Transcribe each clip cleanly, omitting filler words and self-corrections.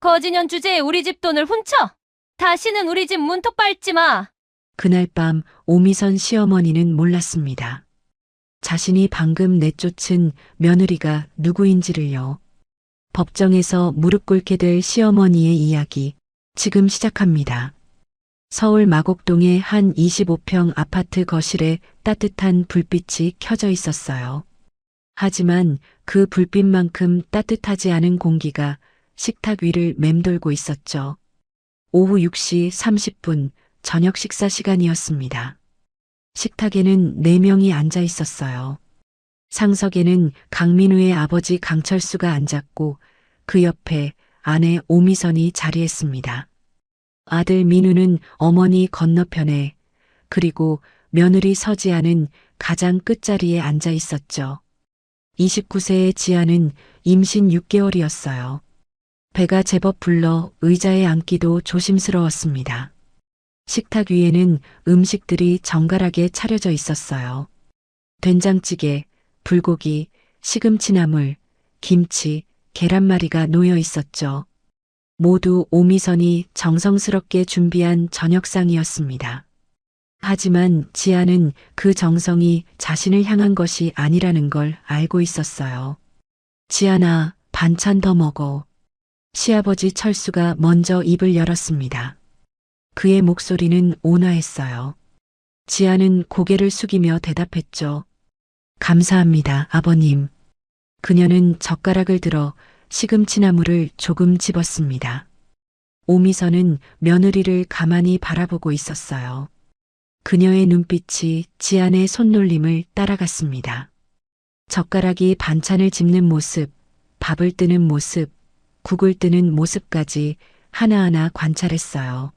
거지년 주제에 우리 집 돈을 훔쳐? 다시는 우리 집 문턱 밟지 마. 그날 밤 오미선 시어머니는 몰랐습니다. 자신이 방금 내쫓은 며느리가 누구인지를요. 법정에서 무릎 꿇게 될 시어머니의 이야기 지금 시작합니다. 서울 마곡동의 한 25평 아파트 거실에 따뜻한 불빛이 켜져 있었어요. 하지만 그 불빛만큼 따뜻하지 않은 공기가 식탁 위를 맴돌고 있었죠. 오후 6시 30분 저녁 식사 시간이었습니다. 식탁에는 4명이 앉아 있었어요. 상석에는 강민우의 아버지 강철수가 앉았고 그 옆에 아내 오미선이 자리했습니다. 아들 민우는 어머니 건너편에 그리고 며느리 서지아는 가장 끝자리에 앉아 있었죠. 29세의 지아는 임신 6개월이었어요. 배가 제법 불러 의자에 앉기도 조심스러웠습니다. 식탁 위에는 음식들이 정갈하게 차려져 있었어요. 된장찌개, 불고기, 시금치나물, 김치, 계란말이가 놓여 있었죠. 모두 오미선이 정성스럽게 준비한 저녁상이었습니다. 하지만 지아는 그 정성이 자신을 향한 것이 아니라는 걸 알고 있었어요. 지아나, 반찬 더 먹어. 시아버지 철수가 먼저 입을 열었습니다. 그의 목소리는 온화했어요. 지아는 고개를 숙이며 대답했죠. 감사합니다, 아버님. 그녀는 젓가락을 들어 시금치나물을 조금 집었습니다. 오미선은 며느리를 가만히 바라보고 있었어요. 그녀의 눈빛이 지안의 손놀림을 따라갔습니다. 젓가락이 반찬을 집는 모습, 밥을 뜨는 모습, 국을 뜨는 모습까지 하나하나 관찰했어요.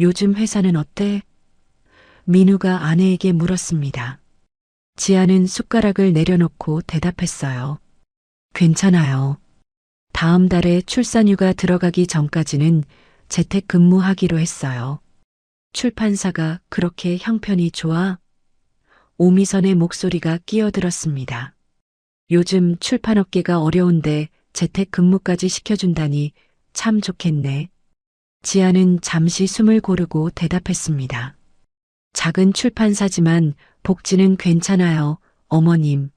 요즘 회사는 어때? 민우가 아내에게 물었습니다. 지아는 숟가락을 내려놓고 대답했어요. 괜찮아요. 다음 달에 출산휴가 들어가기 전까지는 재택근무하기로 했어요. 출판사가 그렇게 형편이 좋아? 오미선의 목소리가 끼어들었습니다. 요즘 출판업계가 어려운데 재택근무까지 시켜준다니 참 좋겠네. 지아는 잠시 숨을 고르고 대답했습니다. 작은 출판사지만 복지는 괜찮아요, 어머님.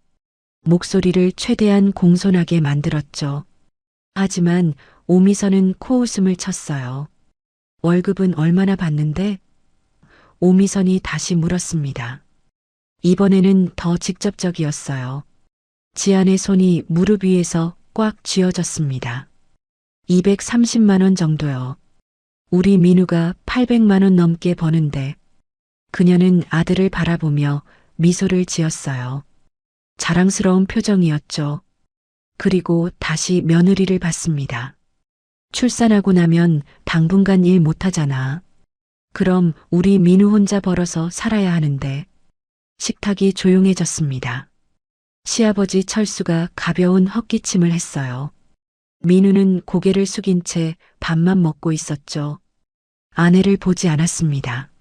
목소리를 최대한 공손하게 만들었죠. 하지만 오미선은 코웃음을 쳤어요. 월급은 얼마나 받는데? 오미선이 다시 물었습니다. 이번에는 더 직접적이었어요. 지안의 손이 무릎 위에서 꽉 쥐어졌습니다. 230만 원 정도요. 우리 민우가 800만 원 넘게 버는데. 그녀는 아들을 바라보며 미소를 지었어요. 자랑스러운 표정이었죠. 그리고 다시 며느리를 봤습니다. 출산하고 나면 당분간 일 못하잖아. 그럼 우리 민우 혼자 벌어서 살아야 하는데. 식탁이 조용해졌습니다. 시아버지 철수가 가벼운 헛기침을 했어요. 민우는 고개를 숙인 채 밥만 먹고 있었죠. 아내를 보지 않았습니다.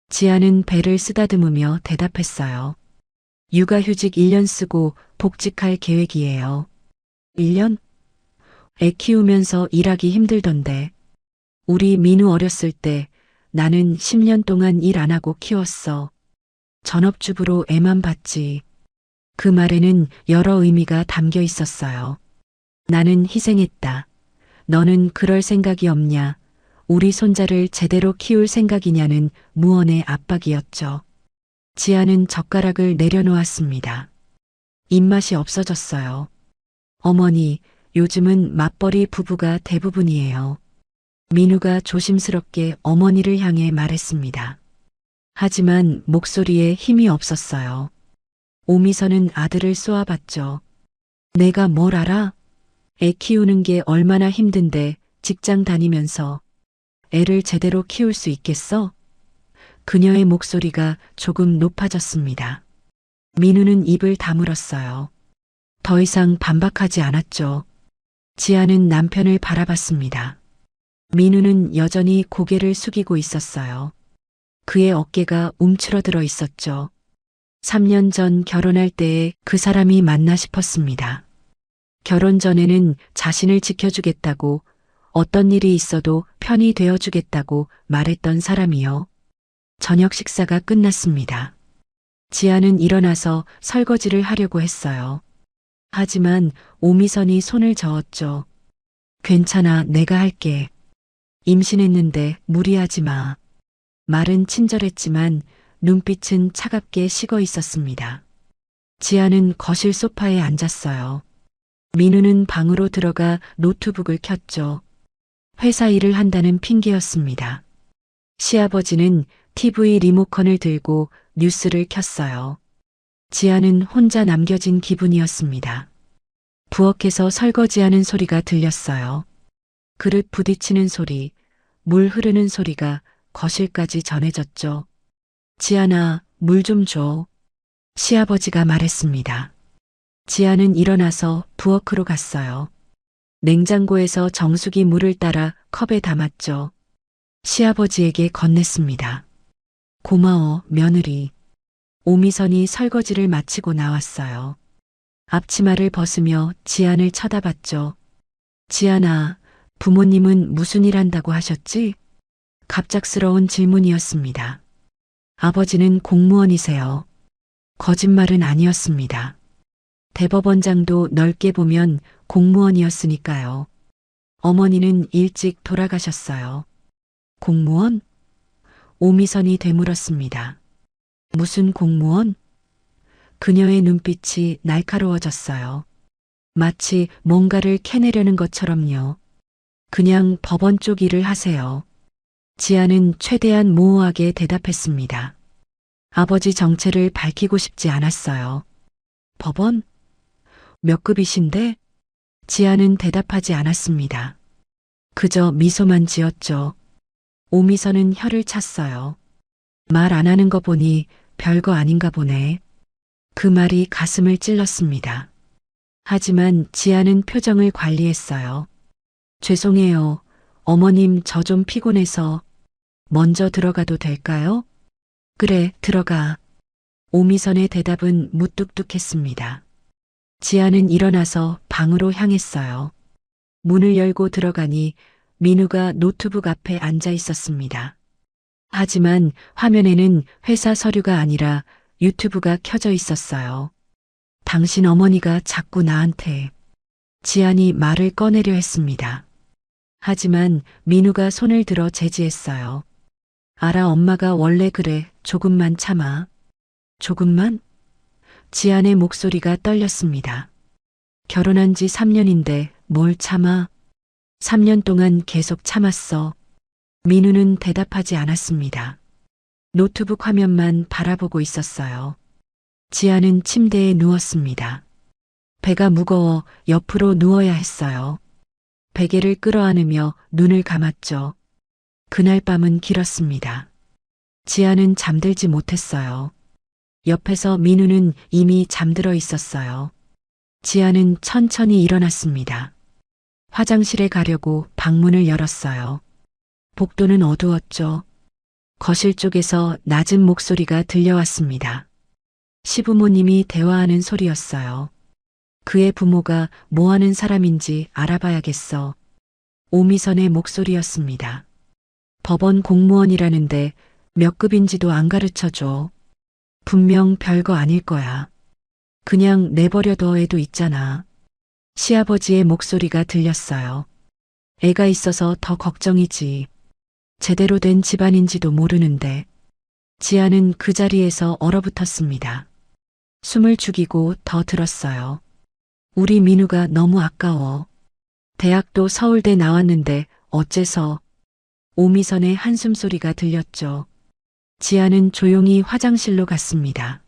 지아는 배를 쓰다듬으며 대답했어요. 육아휴직 1년 쓰고 복직할 계획이에요. 1년? 애 키우면서 일하기 힘들던데. 우리 민우 어렸을 때 나는 10년 동안 일 안 하고 키웠어. 전업주부로 애만 봤지. 그 말에는 여러 의미가 담겨 있었어요. 나는 희생했다. 너는 그럴 생각이 없냐? 우리 손자를 제대로 키울 생각이냐는 무언의 압박이었죠. 지아는 젓가락을 내려놓았습니다. 입맛이 없어졌어요. 어머니, 요즘은 맞벌이 부부가 대부분이에요. 민우가 조심스럽게 어머니를 향해 말했습니다. 하지만 목소리에 힘이 없었어요. 오미선은 아들을 쏘아봤죠. 내가 뭘 알아? 애 키우는 게 얼마나 힘든데 직장 다니면서 애를 제대로 키울 수 있겠어? 그녀의 목소리가 조금 높아졌습니다. 민우는 입을 다물었어요. 더 이상 반박하지 않았죠. 지아는 남편을 바라봤습니다. 민우는 여전히 고개를 숙이고 있었어요. 그의 어깨가 움츠러들어 있었죠. 3년 전 결혼할 때의 그 사람이 맞나 싶었습니다. 결혼 전에는 자신을 지켜주겠다고 어떤 일이 있어도 편히 되어주겠다고 말했던 사람이요. 저녁 식사가 끝났습니다. 지아는 일어나서 설거지를 하려고 했어요. 하지만 오미선이 손을 저었죠. 괜찮아, 내가 할게. 임신했는데 무리하지 마. 말은 친절했지만 눈빛은 차갑게 식어 있었습니다. 지아는 거실 소파에 앉았어요. 민우는 방으로 들어가 노트북을 켰죠. 회사 일을 한다는 핑계였습니다. 시아버지는 TV 리모컨을 들고 뉴스를 켰어요. 지아는 혼자 남겨진 기분이었습니다. 부엌에서 설거지하는 소리가 들렸어요. 그릇 부딪히는 소리, 물 흐르는 소리가 거실까지 전해졌죠. 지아나, 물 좀 줘. 시아버지가 말했습니다. 지아는 일어나서 부엌으로 갔어요. 냉장고에서 정수기 물을 따라 컵에 담았죠. 시아버지에게 건넸습니다. 고마워, 며느리. 오미선이 설거지를 마치고 나왔어요. 앞치마를 벗으며 지안을 쳐다봤죠. 지안아, 부모님은 무슨 일 한다고 하셨지? 갑작스러운 질문이었습니다. 아버지는 공무원이세요. 거짓말은 아니었습니다. 대법원장도 넓게 보면 공무원이었으니까요. 어머니는 일찍 돌아가셨어요. 공무원? 오미선이 되물었습니다. 무슨 공무원? 그녀의 눈빛이 날카로워졌어요. 마치 뭔가를 캐내려는 것처럼요. 그냥 법원 쪽 일을 하세요. 지아는 최대한 모호하게 대답했습니다. 아버지 정체를 밝히고 싶지 않았어요. 법원? 몇 급이신데? 지아는 대답하지 않았습니다. 그저 미소만 지었죠. 오미선은 혀를 찼어요. 말 안 하는 거 보니 별거 아닌가 보네. 그 말이 가슴을 찔렀습니다. 하지만 지아는 표정을 관리했어요. 죄송해요. 어머님, 저 좀 피곤해서 먼저 들어가도 될까요? 그래, 들어가. 오미선의 대답은 무뚝뚝했습니다. 지아는 일어나서 방으로 향했어요. 문을 열고 들어가니 민우가 노트북 앞에 앉아 있었습니다. 하지만 화면에는 회사 서류가 아니라 유튜브가 켜져 있었어요. 당신 어머니가 자꾸 나한테. 지안이 말을 꺼내려 했습니다. 하지만 민우가 손을 들어 제지했어요. 알아, 엄마가 원래 그래. 조금만 참아. 조금만? 지안의 목소리가 떨렸습니다. 결혼한 지 3년인데 뭘 참아? 3년 동안 계속 참았어. 민우는 대답하지 않았습니다. 노트북 화면만 바라보고 있었어요. 지아는 침대에 누웠습니다. 배가 무거워 옆으로 누워야 했어요. 베개를 끌어안으며 눈을 감았죠. 그날 밤은 길었습니다. 지아는 잠들지 못했어요. 옆에서 민우는 이미 잠들어 있었어요. 지아는 천천히 일어났습니다. 화장실에 가려고 방문을 열었어요. 복도는 어두웠죠. 거실 쪽에서 낮은 목소리가 들려왔습니다. 시부모님이 대화하는 소리였어요. 그의 부모가 뭐 하는 사람인지 알아봐야겠어. 오미선의 목소리였습니다. 법원 공무원이라는데 몇 급인지도 안 가르쳐줘. 분명 별거 아닐 거야. 그냥 내버려둬 애도 있잖아. 시아버지의 목소리가 들렸어요. 애가 있어서 더 걱정이지. 제대로 된 집안인지도 모르는데. 지아는 그 자리에서 얼어붙었습니다. 숨을 죽이고 더 들었어요. 우리 민우가 너무 아까워. 대학도 서울대 나왔는데 어째서. 오미선의 한숨소리가 들렸죠. 지아는 조용히 화장실로 갔습니다.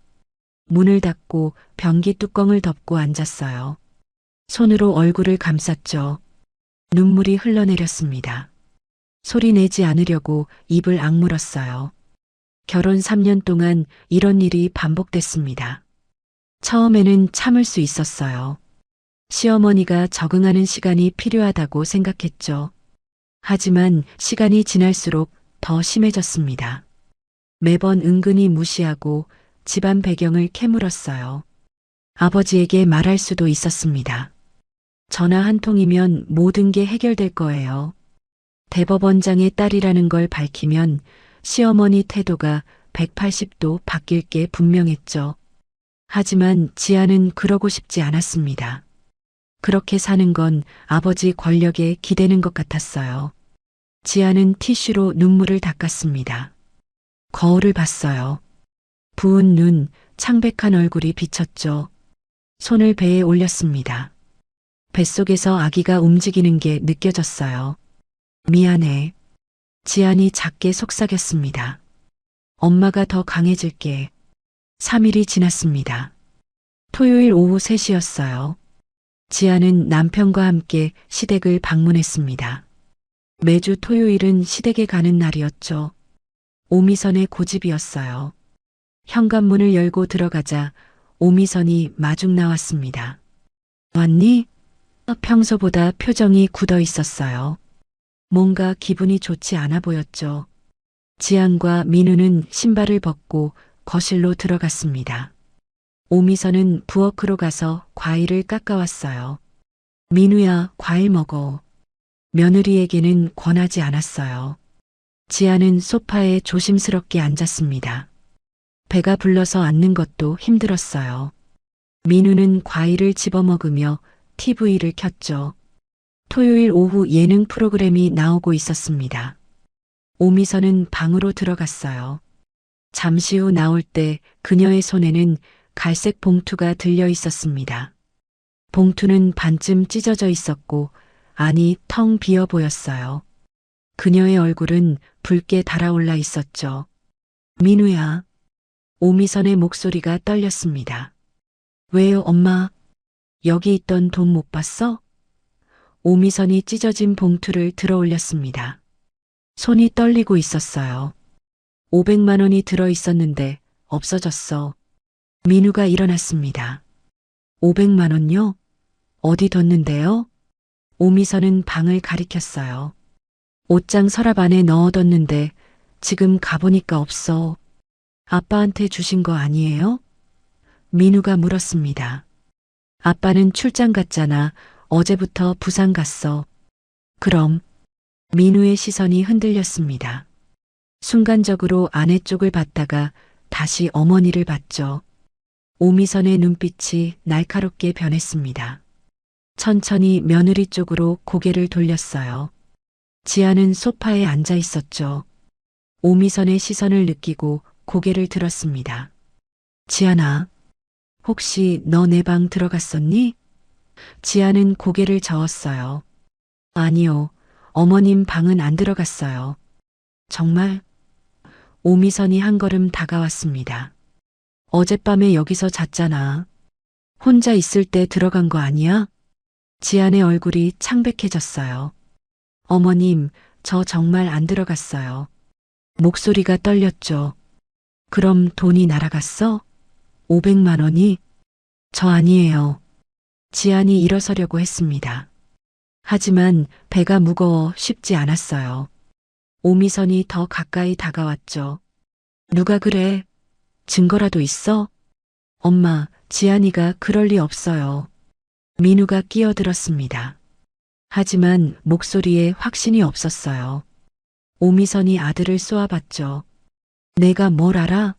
문을 닫고 변기 뚜껑을 덮고 앉았어요. 손으로 얼굴을 감쌌죠. 눈물이 흘러내렸습니다. 소리 내지 않으려고 입을 악물었어요. 결혼 3년 동안 이런 일이 반복됐습니다. 처음에는 참을 수 있었어요. 시어머니가 적응하는 시간이 필요하다고 생각했죠. 하지만 시간이 지날수록 더 심해졌습니다. 매번 은근히 무시하고 집안 배경을 캐물었어요. 아버지에게 말할 수도 있었습니다. 전화 한 통이면 모든 게 해결될 거예요. 대법원장의 딸이라는 걸 밝히면 시어머니 태도가 180도 바뀔 게 분명했죠. 하지만 지아는 그러고 싶지 않았습니다. 그렇게 사는 건 아버지 권력에 기대는 것 같았어요. 지아는 티슈로 눈물을 닦았습니다. 거울을 봤어요. 부은 눈, 창백한 얼굴이 비쳤죠. 손을 배에 올렸습니다. 뱃속에서 아기가 움직이는 게 느껴졌어요. 미안해. 지안이 작게 속삭였습니다. 엄마가 더 강해질게. 3일이 지났습니다. 토요일 오후 3시였어요. 지아는 남편과 함께 시댁을 방문했습니다. 매주 토요일은 시댁에 가는 날이었죠. 오미선의 고집이었어요. 현관문을 열고 들어가자 오미선이 마중 나왔습니다. 왔니? 평소보다 표정이 굳어 있었어요. 뭔가 기분이 좋지 않아 보였죠. 지안과 민우는 신발을 벗고 거실로 들어갔습니다. 오미선은 부엌으로 가서 과일을 깎아왔어요. 민우야, 과일 먹어. 며느리에게는 권하지 않았어요. 지아는 소파에 조심스럽게 앉았습니다. 배가 불러서 앉는 것도 힘들었어요. 민우는 과일을 집어먹으며 TV를 켰죠. 토요일 오후 예능 프로그램이 나오고 있었습니다. 오미선은 방으로 들어갔어요. 잠시 후 나올 때 그녀의 손에는 갈색 봉투가 들려 있었습니다. 봉투는 반쯤 찢어져 있었고 안이 텅 비어 보였어요. 그녀의 얼굴은 붉게 달아올라 있었죠. 민우야. 오미선의 목소리가 떨렸습니다. 왜요, 엄마? 여기 있던 돈 못 봤어? 오미선이 찢어진 봉투를 들어 올렸습니다. 손이 떨리고 있었어요. 500만 원이 들어 있었는데 없어졌어. 민우가 일어났습니다. 500만 원요? 어디 뒀는데요? 오미선은 방을 가리켰어요. 옷장 서랍 안에 넣어뒀는데 지금 가보니까 없어. 아빠한테 주신 거 아니에요? 민우가 물었습니다. 아빠는 출장 갔잖아. 어제부터 부산 갔어. 그럼 민우의 시선이 흔들렸습니다. 순간적으로 아내 쪽을 봤다가 다시 어머니를 봤죠. 오미선의 눈빛이 날카롭게 변했습니다. 천천히 며느리 쪽으로 고개를 돌렸어요. 지아는 소파에 앉아 있었죠. 오미선의 시선을 느끼고 고개를 들었습니다. 지아나, 혹시 너 내 방 들어갔었니? 지아는 고개를 저었어요. 아니요, 어머님 방은 안 들어갔어요. 정말? 오미선이 한 걸음 다가왔습니다. 어젯밤에 여기서 잤잖아. 혼자 있을 때 들어간 거 아니야? 지안의 얼굴이 창백해졌어요. 어머님, 저 정말 안 들어갔어요. 목소리가 떨렸죠. 그럼 돈이 날아갔어? 500만 원이? 저 아니에요. 지안이 일어서려고 했습니다. 하지만 배가 무거워 쉽지 않았어요. 오미선이 더 가까이 다가왔죠. 누가 그래? 증거라도 있어? 엄마, 지안이가 그럴 리 없어요. 민우가 끼어들었습니다. 하지만 목소리에 확신이 없었어요. 오미선이 아들을 쏘아봤죠. 내가 뭘 알아?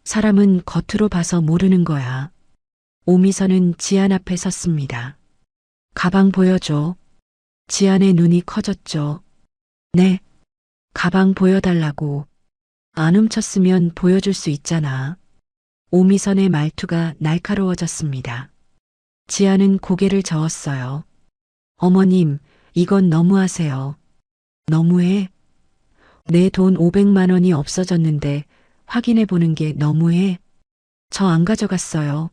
사람은 겉으로 봐서 모르는 거야. 오미선은 지안 앞에 섰습니다. 가방 보여줘. 지안의 눈이 커졌죠. 네. 가방 보여달라고. 안 훔쳤으면 보여줄 수 있잖아. 오미선의 말투가 날카로워졌습니다. 지아는 고개를 저었어요. 어머님, 이건 너무하세요. 너무해? 내 돈 500만 원이 없어졌는데 확인해 보는 게 너무해? 저 안 가져갔어요.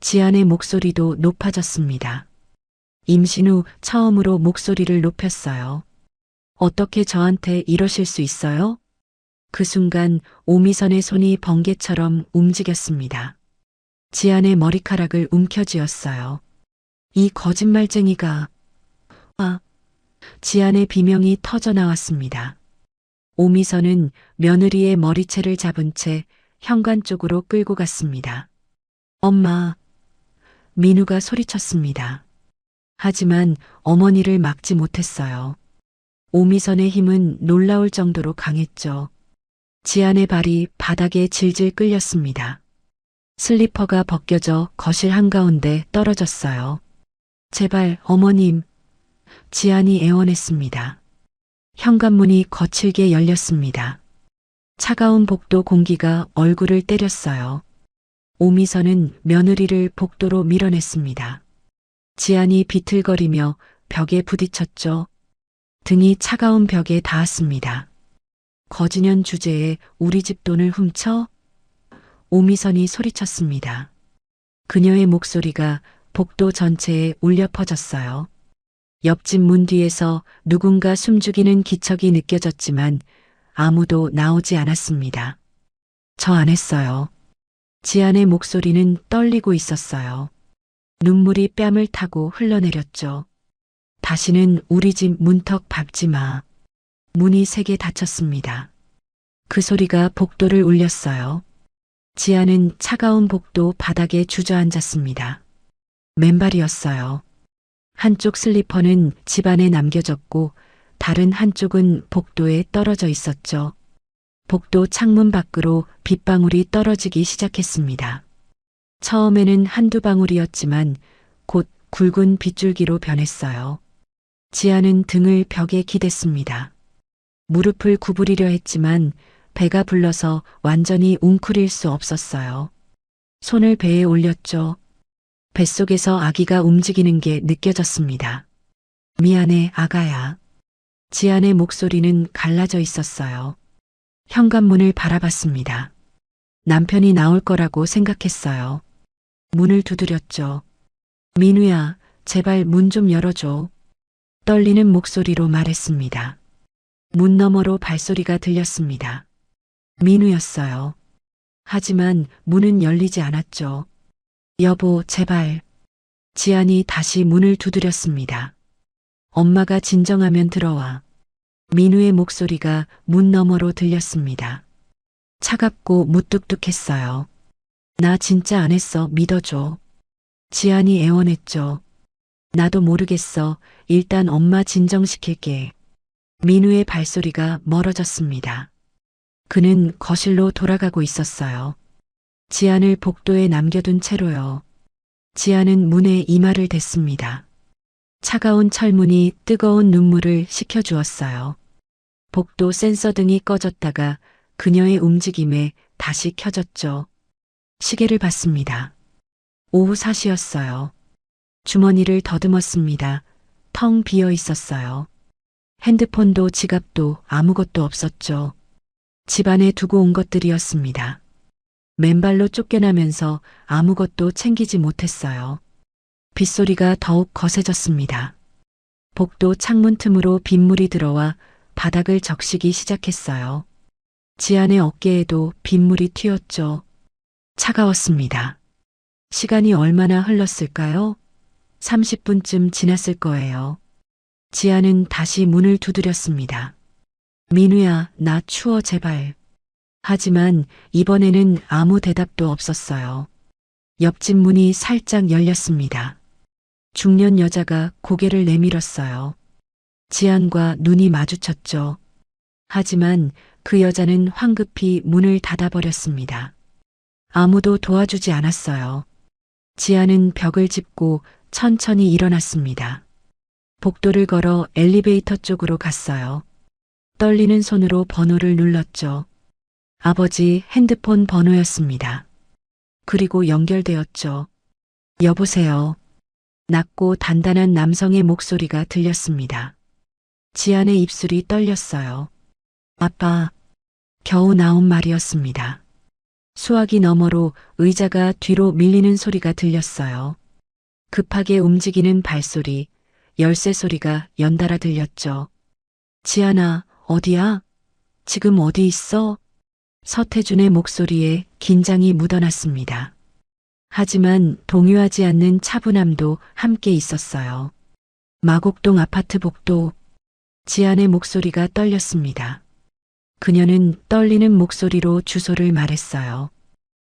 지안의 목소리도 높아졌습니다. 임신 후 처음으로 목소리를 높였어요. 어떻게 저한테 이러실 수 있어요? 그 순간 오미선의 손이 번개처럼 움직였습니다. 지안의 머리카락을 움켜쥐었어요. 이 거짓말쟁이가... 지안의 비명이 터져 나왔습니다. 오미선은 며느리의 머리채를 잡은 채 현관 쪽으로 끌고 갔습니다. 엄마, 민우가 소리쳤습니다. 하지만 어머니를 막지 못했어요. 오미선의 힘은 놀라울 정도로 강했죠. 지안의 발이 바닥에 질질 끌렸습니다. 슬리퍼가 벗겨져 거실 한가운데 떨어졌어요. 제발 어머님. 지안이 애원했습니다. 현관문이 거칠게 열렸습니다. 차가운 복도 공기가 얼굴을 때렸어요. 오미선은 며느리를 복도로 밀어냈습니다. 지안이 비틀거리며 벽에 부딪혔죠. 등이 차가운 벽에 닿았습니다. 거지년 주제에 우리 집 돈을 훔쳐? 오미선이 소리쳤습니다. 그녀의 목소리가 복도 전체에 울려 퍼졌어요. 옆집 문 뒤에서 누군가 숨죽이는 기척이 느껴졌지만 아무도 나오지 않았습니다. 저 안 했어요. 지안의 목소리는 떨리고 있었어요. 눈물이 뺨을 타고 흘러내렸죠. 다시는 우리 집 문턱 밟지 마. 문이 3개 닫혔습니다. 그 소리가 복도를 울렸어요. 지안은 차가운 복도 바닥에 주저앉았습니다. 맨발이었어요. 한쪽 슬리퍼는 집안에 남겨졌고 다른 한쪽은 복도에 떨어져 있었죠. 복도 창문 밖으로 빗방울이 떨어지기 시작했습니다. 처음에는 한두 방울이었지만 곧 굵은 빗줄기로 변했어요. 지안은 등을 벽에 기댔습니다. 무릎을 구부리려 했지만 배가 불러서 완전히 웅크릴 수 없었어요. 손을 배에 올렸죠. 뱃속에서 아기가 움직이는 게 느껴졌습니다. 미안해, 아가야. 지안의 목소리는 갈라져 있었어요. 현관문을 바라봤습니다. 남편이 나올 거라고 생각했어요. 문을 두드렸죠. 민우야, 제발 문 좀 열어줘. 떨리는 목소리로 말했습니다. 문 너머로 발소리가 들렸습니다. 민우였어요. 하지만 문은 열리지 않았죠. 여보, 제발. 지안이 다시 문을 두드렸습니다. 엄마가 진정하면 들어와. 민우의 목소리가 문 너머로 들렸습니다. 차갑고 무뚝뚝했어요. 나 진짜 안 했어, 믿어줘. 지안이 애원했죠. 나도 모르겠어. 일단 엄마 진정시킬게. 민우의 발소리가 멀어졌습니다. 그는 거실로 돌아가고 있었어요. 지안을 복도에 남겨둔 채로요. 지안은 문에 이마를 댔습니다. 차가운 철문이 뜨거운 눈물을 식혀주었어요. 복도 센서 등이 꺼졌다가 그녀의 움직임에 다시 켜졌죠. 시계를 봤습니다. 오후 4시였어요. 주머니를 더듬었습니다. 텅 비어 있었어요. 핸드폰도 지갑도 아무것도 없었죠. 집안에 두고 온 것들이었습니다. 맨발로 쫓겨나면서 아무것도 챙기지 못했어요. 빗소리가 더욱 거세졌습니다. 복도 창문 틈으로 빗물이 들어와 바닥을 적시기 시작했어요. 지안의 어깨에도 빗물이 튀었죠. 차가웠습니다. 시간이 얼마나 흘렀을까요? 30분쯤 지났을 거예요. 지안은 다시 문을 두드렸습니다. 민우야, 나 추워, 제발. 하지만 이번에는 아무 대답도 없었어요. 옆집 문이 살짝 열렸습니다. 중년 여자가 고개를 내밀었어요. 지안과 눈이 마주쳤죠. 하지만 그 여자는 황급히 문을 닫아버렸습니다. 아무도 도와주지 않았어요. 지안은 벽을 짚고 천천히 일어났습니다. 복도를 걸어 엘리베이터 쪽으로 갔어요. 떨리는 손으로 번호를 눌렀죠. 아버지 핸드폰 번호였습니다. 그리고 연결되었죠. 여보세요. 낮고 단단한 남성의 목소리가 들렸습니다. 지안의 입술이 떨렸어요. 아빠. 겨우 나온 말이었습니다. 수화기 너머로 의자가 뒤로 밀리는 소리가 들렸어요. 급하게 움직이는 발소리, 열쇠 소리가 연달아 들렸죠. 지안아, 어디야? 지금 어디 있어? 서태준의 목소리에 긴장이 묻어났습니다. 하지만 동요하지 않는 차분함도 함께 있었어요. 마곡동 아파트 복도. 지안의 목소리가 떨렸습니다. 그녀는 떨리는 목소리로 주소를 말했어요.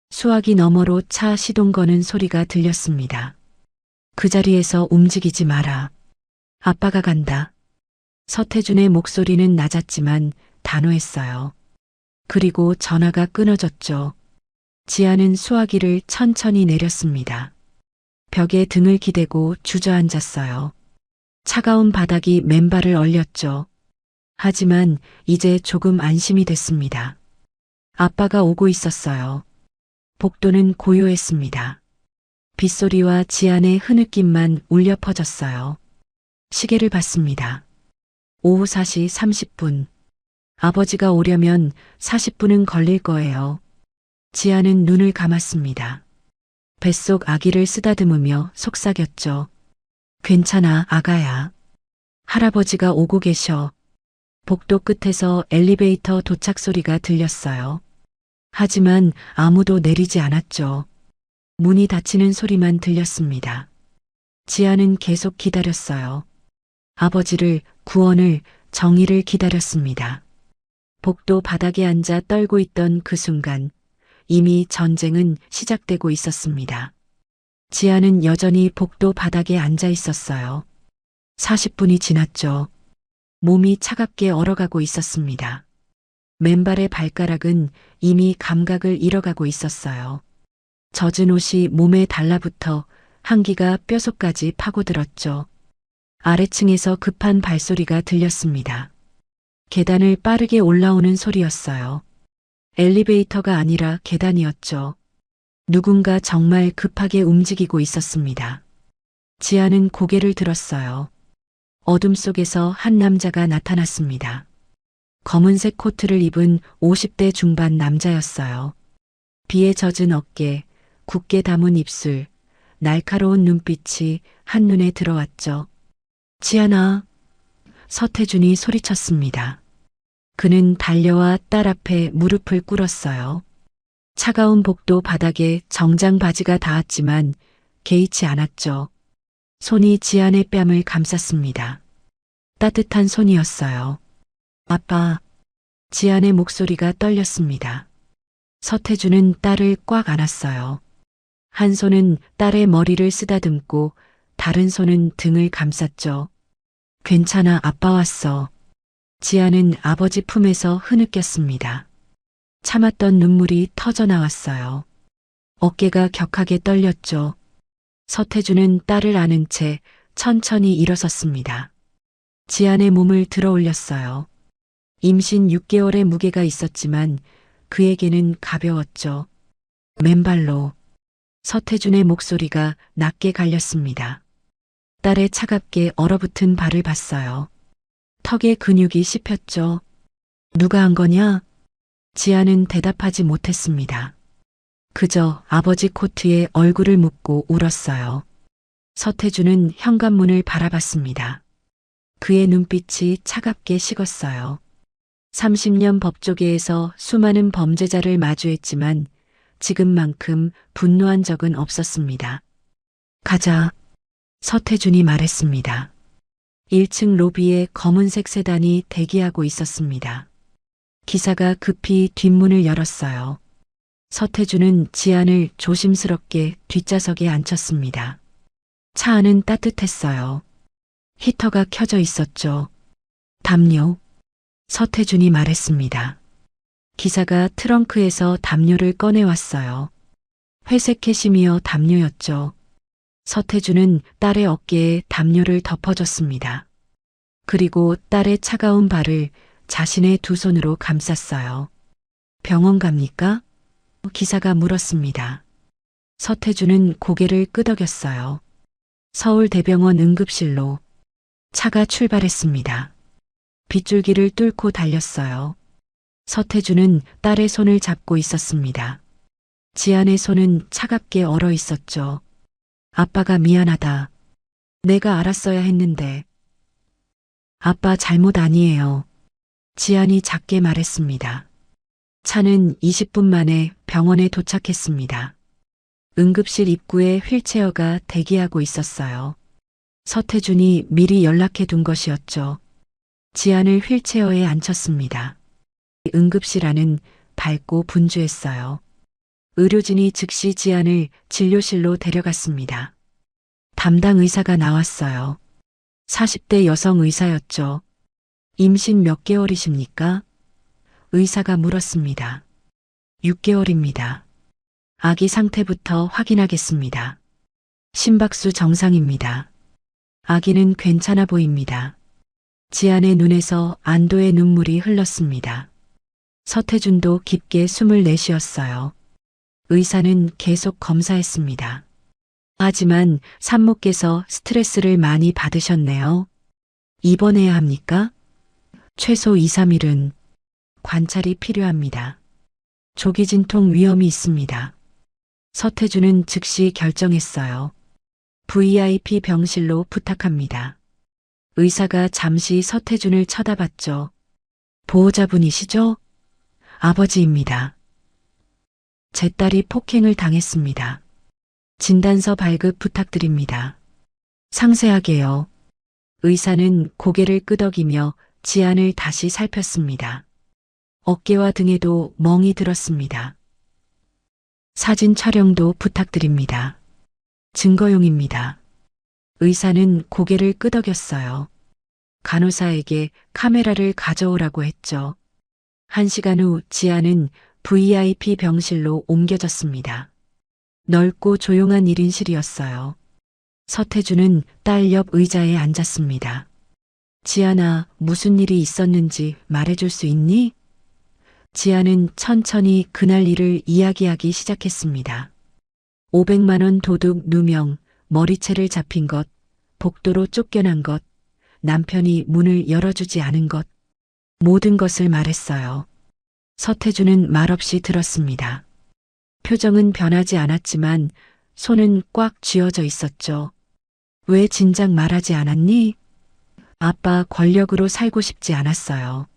수화기 너머로 차 시동 거는 소리가 들렸습니다. 그 자리에서 움직이지 마라. 아빠가 간다. 서태준의 목소리는 낮았지만 단호했어요. 그리고 전화가 끊어졌죠. 지아는 수화기를 천천히 내렸습니다. 벽에 등을 기대고 주저앉았어요. 차가운 바닥이 맨발을 얼렸죠. 하지만 이제 조금 안심이 됐습니다. 아빠가 오고 있었어요. 복도는 고요했습니다. 빗소리와 지안의 흐느낌만 울려 퍼졌어요. 시계를 봤습니다. 오후 4시 30분. 아버지가 오려면 40분은 걸릴 거예요. 지아는 눈을 감았습니다. 뱃속 아기를 쓰다듬으며 속삭였죠. 괜찮아, 아가야. 할아버지가 오고 계셔. 복도 끝에서 엘리베이터 도착 소리가 들렸어요. 하지만 아무도 내리지 않았죠. 문이 닫히는 소리만 들렸습니다. 지아는 계속 기다렸어요. 아버지를, 구원을, 정의를 기다렸습니다. 복도 바닥에 앉아 떨고 있던 그 순간 이미 전쟁은 시작되고 있었습니다. 지아는 여전히 복도 바닥에 앉아 있었어요. 40분이 지났죠. 몸이 차갑게 얼어가고 있었습니다. 맨발의 발가락은 이미 감각을 잃어가고 있었어요. 젖은 옷이 몸에 달라붙어 한기가 뼛속까지 파고들었죠. 아래층에서 급한 발소리가 들렸습니다. 계단을 빠르게 올라오는 소리였어요. 엘리베이터가 아니라 계단이었죠. 누군가 정말 급하게 움직이고 있었습니다. 지아는 고개를 들었어요. 어둠 속에서 한 남자가 나타났습니다. 검은색 코트를 입은 50대 중반 남자였어요. 비에 젖은 어깨, 굳게 담은 입술, 날카로운 눈빛이 한눈에 들어왔죠. 지아나, 서태준이 소리쳤습니다. 그는 달려와 딸 앞에 무릎을 꿇었어요. 차가운 복도 바닥에 정장 바지가 닿았지만 개의치 않았죠. 손이 지안의 뺨을 감쌌습니다. 따뜻한 손이었어요. 아빠, 지안의 목소리가 떨렸습니다. 서태준은 딸을 꽉 안았어요. 한 손은 딸의 머리를 쓰다듬고 다른 손은 등을 감쌌죠. 괜찮아, 아빠 왔어. 지아는 아버지 품에서 흐느꼈습니다. 참았던 눈물이 터져 나왔어요. 어깨가 격하게 떨렸죠. 서태준은 딸을 안은 채 천천히 일어섰습니다. 지안의 몸을 들어 올렸어요. 임신 6개월의 무게가 있었지만 그에게는 가벼웠죠. 맨발로. 서태준의 목소리가 낮게 갈렸습니다. 딸의 차갑게 얼어붙은 발을 봤어요. 턱에 근육이 씹혔죠. 누가 한 거냐? 지아는 대답하지 못했습니다. 그저 아버지 코트에 얼굴을 묻고 울었어요. 서태준은 현관문을 바라봤습니다. 그의 눈빛이 차갑게 식었어요. 30년 법조계에서 수많은 범죄자를 마주했지만 지금만큼 분노한 적은 없었습니다. 가자. 서태준이 말했습니다. 1층 로비에 검은색 세단이 대기하고 있었습니다. 기사가 급히 뒷문을 열었어요. 서태준은 지안을 조심스럽게 뒷좌석에 앉혔습니다. 차 안은 따뜻했어요. 히터가 켜져 있었죠. 담요. 서태준이 말했습니다. 기사가 트렁크에서 담요를 꺼내왔어요. 회색 캐시미어 담요였죠. 서태준은 딸의 어깨에 담요를 덮어줬습니다. 그리고 딸의 차가운 발을 자신의 두 손으로 감쌌어요. 병원 갑니까? 기사가 물었습니다. 서태준은 고개를 끄덕였어요. 서울대병원 응급실로. 차가 출발했습니다. 빗줄기를 뚫고 달렸어요. 서태준은 딸의 손을 잡고 있었습니다. 지안의 손은 차갑게 얼어 있었죠. 아빠가 미안하다. 내가 알았어야 했는데. 아빠 잘못 아니에요. 지안이 작게 말했습니다. 차는 20분 만에 병원에 도착했습니다. 응급실 입구에 휠체어가 대기하고 있었어요. 서태준이 미리 연락해 둔 것이었죠. 지안을 휠체어에 앉혔습니다. 응급실 안은 밝고 분주했어요. 의료진이 즉시 지안을 진료실로 데려갔습니다. 담당 의사가 나왔어요. 40대 여성 의사였죠. 임신 몇 개월이십니까? 의사가 물었습니다. 6개월입니다. 아기 상태부터 확인하겠습니다. 심박수 정상입니다. 아기는 괜찮아 보입니다. 지안의 눈에서 안도의 눈물이 흘렀습니다. 서태준도 깊게 숨을 내쉬었어요. 의사는 계속 검사했습니다. 하지만 산모께서 스트레스를 많이 받으셨네요. 입원해야 합니까? 최소 2, 3일은 관찰이 필요합니다. 조기 진통 위험이 있습니다. 서태준은 즉시 결정했어요. VIP 병실로 부탁합니다. 의사가 잠시 서태준을 쳐다봤죠. 보호자분이시죠? 아버지입니다. 제 딸이 폭행을 당했습니다. 진단서 발급 부탁드립니다. 상세하게요. 의사는 고개를 끄덕이며 지안을 다시 살폈습니다. 어깨와 등에도 멍이 들었습니다. 사진 촬영도 부탁드립니다. 증거용입니다. 의사는 고개를 끄덕였어요. 간호사에게 카메라를 가져오라고 했죠. 1시간 후 지안은 VIP 병실로 옮겨졌습니다. 넓고 조용한 1인실이었어요. 서태준은 딸 옆 의자에 앉았습니다. 지안아, 무슨 일이 있었는지 말해줄 수 있니? 지안은 천천히 그날 일을 이야기하기 시작했습니다. 500만 원 도둑 누명, 머리채를 잡힌 것, 복도로 쫓겨난 것, 남편이 문을 열어주지 않은 것, 모든 것을 말했어요. 서태준은 말없이 들었습니다. 표정은 변하지 않았지만 손은 꽉 쥐어져 있었죠. 왜 진작 말하지 않았니? 아빠 권력으로 살고 싶지 않았어요.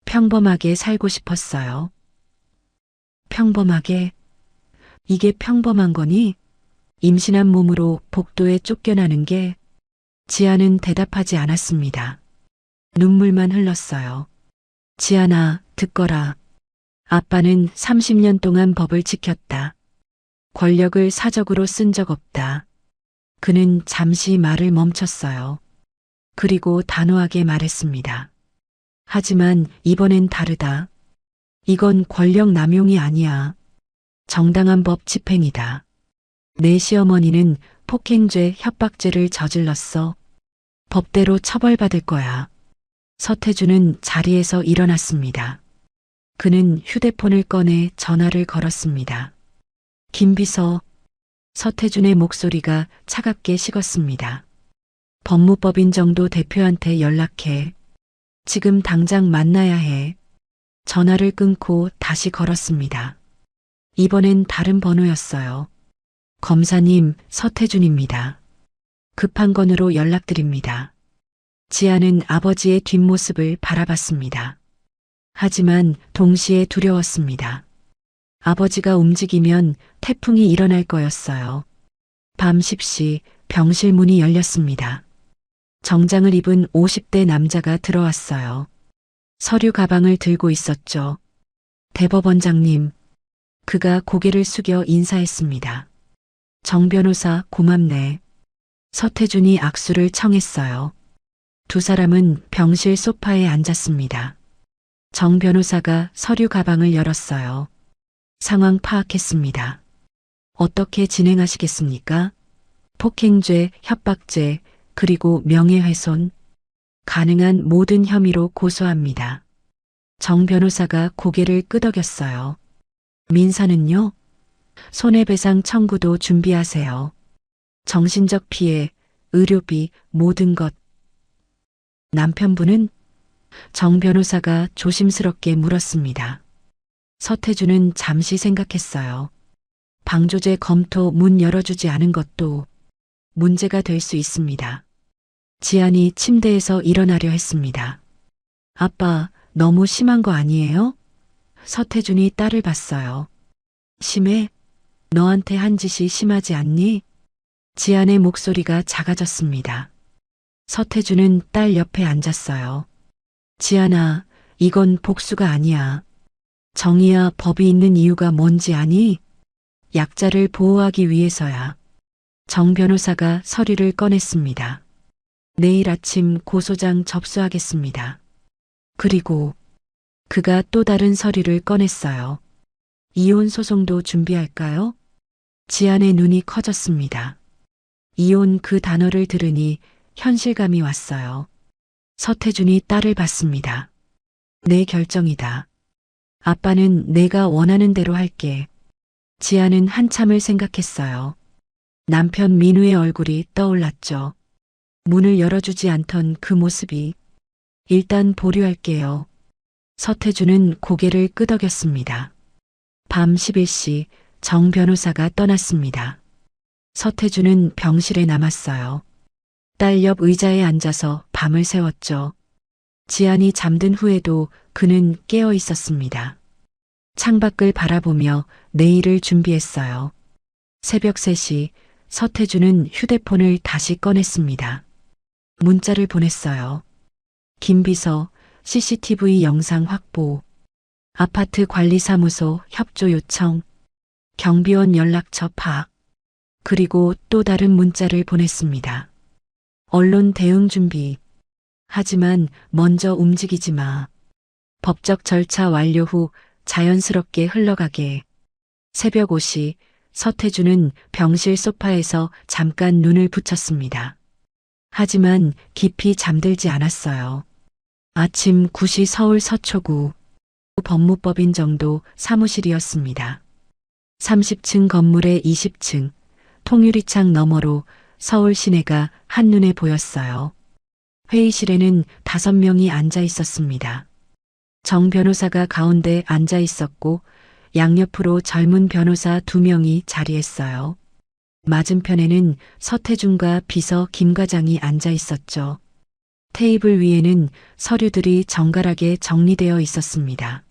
평범하게 살고 싶었어요. 평범하게? 이게 평범한 거니? 임신한 몸으로 복도에 쫓겨나는 게? 지안은 대답하지 않았습니다. 눈물만 흘렀어요. 지안아, 듣거라. 아빠는 30년 동안 법을 지켰다. 권력을 사적으로 쓴 적 없다. 그는 잠시 말을 멈췄어요. 그리고 단호하게 말했습니다. 하지만 이번엔 다르다. 이건 권력 남용이 아니야. 정당한 법 집행이다. 내 시어머니는 폭행죄, 협박죄를 저질렀어. 법대로 처벌받을 거야. 서태준은 자리에서 일어났습니다. 그는 휴대폰을 꺼내 전화를 걸었습니다. 김비서, 서태준의 목소리가 차갑게 식었습니다. 법무법인 정도 대표한테 연락해. 지금 당장 만나야 해. 전화를 끊고 다시 걸었습니다. 이번엔 다른 번호였어요. 검사님, 서태준입니다. 급한 건으로 연락드립니다. 지아는 아버지의 뒷모습을 바라봤습니다. 하지만 동시에 두려웠습니다. 아버지가 움직이면 태풍이 일어날 거였어요. 밤 10시 병실 문이 열렸습니다. 정장을 입은 50대 남자가 들어왔어요. 서류 가방을 들고 있었죠. 대법원장님. 그가 고개를 숙여 인사했습니다. 정 변호사 고맙네. 서태준이 악수를 청했어요. 두 사람은 병실 소파에 앉았습니다. 정 변호사가 서류 가방을 열었어요. 상황 파악했습니다. 어떻게 진행하시겠습니까? 폭행죄, 협박죄, 그리고 명예훼손, 가능한 모든 혐의로 고소합니다. 정 변호사가 고개를 끄덕였어요. 민사는요? 손해배상 청구도 준비하세요. 정신적 피해, 의료비, 모든 것. 남편분은? 정 변호사가 조심스럽게 물었습니다. 서태준은 잠시 생각했어요. 방조제 검토 문 열어주지 않은 것도 문제가 될 수 있습니다. 지안이 침대에서 일어나려 했습니다. 아빠, 너무 심한 거 아니에요? 서태준이 딸을 봤어요. 심해? 너한테 한 짓이 심하지 않니? 지안의 목소리가 작아졌습니다. 서태준은 딸 옆에 앉았어요. 지안아, 이건 복수가 아니야. 정의야, 법이 있는 이유가 뭔지 아니? 약자를 보호하기 위해서야. 정 변호사가 서류를 꺼냈습니다. 내일 아침 고소장 접수하겠습니다. 그리고 그가 또 다른 서류를 꺼냈어요. 이혼 소송도 준비할까요? 지안의 눈이 커졌습니다. 이혼 그 단어를 들으니 현실감이 왔어요. 서태준이 딸을 봤습니다. 내 결정이다. 아빠는 내가 원하는 대로 할게. 지아는 한참을 생각했어요. 남편 민우의 얼굴이 떠올랐죠. 문을 열어주지 않던 그 모습이. 일단 보류할게요. 서태준은 고개를 끄덕였습니다. 밤 11시 정 변호사가 떠났습니다. 서태준은 병실에 남았어요. 딸 옆 의자에 앉아서 밤을 새웠죠. 지안이 잠든 후에도 그는 깨어 있었습니다. 창밖을 바라보며 내일을 준비했어요. 새벽 3시 서태준은 휴대폰을 다시 꺼냈습니다. 문자를 보냈어요. 김비서 CCTV 영상 확보, 아파트 관리사무소 협조 요청, 경비원 연락처 파악, 그리고 또 다른 문자를 보냈습니다. 언론 대응 준비. 하지만 먼저 움직이지 마. 법적 절차 완료 후 자연스럽게 흘러가게. 새벽 5시 서태준은 병실 소파에서 잠깐 눈을 붙였습니다. 하지만 깊이 잠들지 않았어요. 아침 9시 서울 서초구 법무법인 정도 사무실이었습니다. 30층 건물의 20층 통유리창 너머로 서울 시내가 한눈에 보였어요. 회의실에는 5명이 앉아 있었습니다. 정 변호사가 가운데 앉아 있었고 양옆으로 젊은 변호사 2명이 자리했어요. 맞은편에는 서태준과 비서 김 과장이 앉아 있었죠. 테이블 위에는 서류들이 정갈하게 정리되어 있었습니다.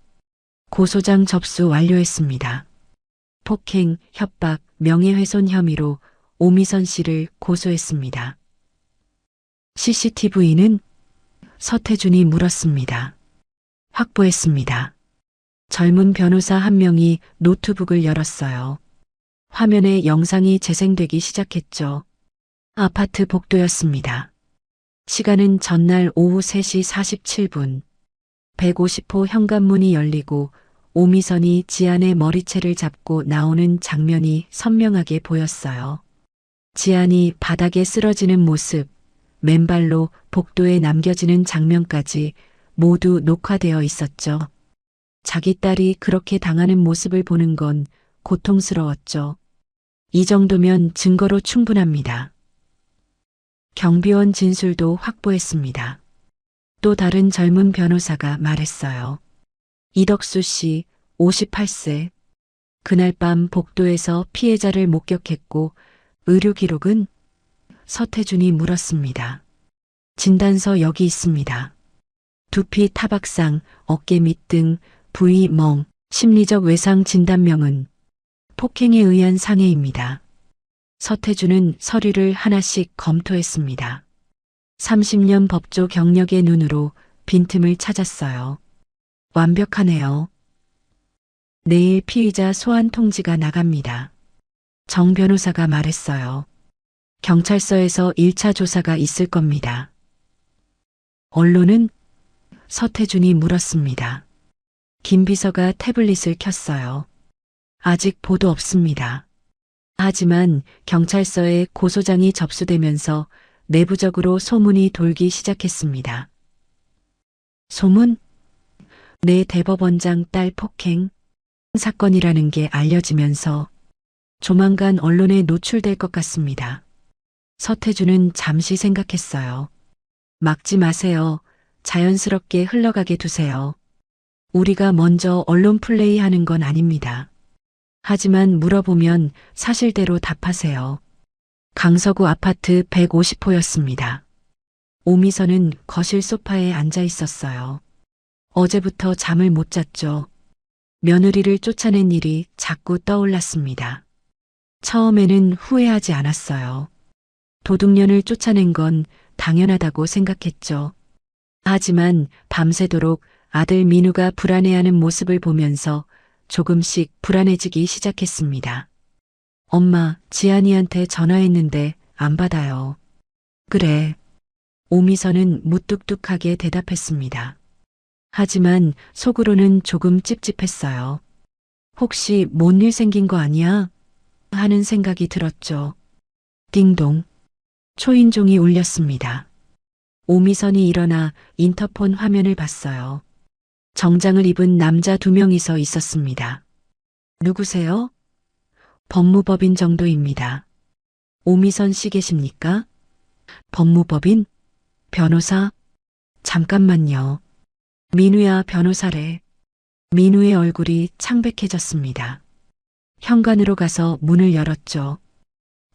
고소장 접수 완료했습니다. 폭행, 협박, 명예훼손 혐의로 오미선 씨를 고소했습니다. CCTV는? 서태준이 물었습니다. 확보했습니다. 젊은 변호사 한 명이 노트북을 열었어요. 화면에 영상이 재생되기 시작했죠. 아파트 복도였습니다. 시간은 전날 오후 3시 47분. 150호 현관문이 열리고 오미선이 지안의 머리채를 잡고 나오는 장면이 선명하게 보였어요. 지안이 바닥에 쓰러지는 모습, 맨발로 복도에 남겨지는 장면까지 모두 녹화되어 있었죠. 자기 딸이 그렇게 당하는 모습을 보는 건 고통스러웠죠. 이 정도면 증거로 충분합니다. 경비원 진술도 확보했습니다. 또 다른 젊은 변호사가 말했어요. 이덕수 씨, 58세. 그날 밤 복도에서 피해자를 목격했고 의료 기록은? 서태준이 물었습니다. 진단서 여기 있습니다. 두피 타박상, 어깨 밑 등 부위 멍, 심리적 외상 진단명은 폭행에 의한 상해입니다. 서태준은 서류를 하나씩 검토했습니다. 30년 법조 경력의 눈으로 빈틈을 찾았어요. 완벽하네요. 내일 피의자 소환 통지가 나갑니다. 정 변호사가 말했어요. 경찰서에서 1차 조사가 있을 겁니다. 언론은? 서태준이 물었습니다. 김 비서가 태블릿을 켰어요. 아직 보도 없습니다. 하지만 경찰서에 고소장이 접수되면서 내부적으로 소문이 돌기 시작했습니다. 소문? 내 대법원장 딸 폭행 사건이라는 게 알려지면서 조만간 언론에 노출될 것 같습니다. 서태준은 잠시 생각했어요. 막지 마세요. 자연스럽게 흘러가게 두세요. 우리가 먼저 언론 플레이하는 건 아닙니다. 하지만 물어보면 사실대로 답하세요. 강서구 아파트 150호였습니다. 오미선은 거실 소파에 앉아 있었어요. 어제부터 잠을 못 잤죠. 며느리를 쫓아낸 일이 자꾸 떠올랐습니다. 처음에는 후회하지 않았어요. 도둑년을 쫓아낸 건 당연하다고 생각했죠. 하지만 밤새도록 아들 민우가 불안해하는 모습을 보면서 조금씩 불안해지기 시작했습니다. 엄마, 지안이한테 전화했는데 안 받아요. 그래. 오미선은 무뚝뚝하게 대답했습니다. 하지만 속으로는 조금 찝찝했어요. 혹시 뭔 일 생긴 거 아니야? 하는 생각이 들었죠. 띵동. 초인종이 울렸습니다. 오미선이 일어나 인터폰 화면을 봤어요. 정장을 입은 남자 2명이서 있었습니다. 누구세요? 법무법인 정도입니다. 오미선 씨 계십니까? 법무법인? 변호사? 잠깐만요. 민우야 변호사래. 민우의 얼굴이 창백해졌습니다. 현관으로 가서 문을 열었죠.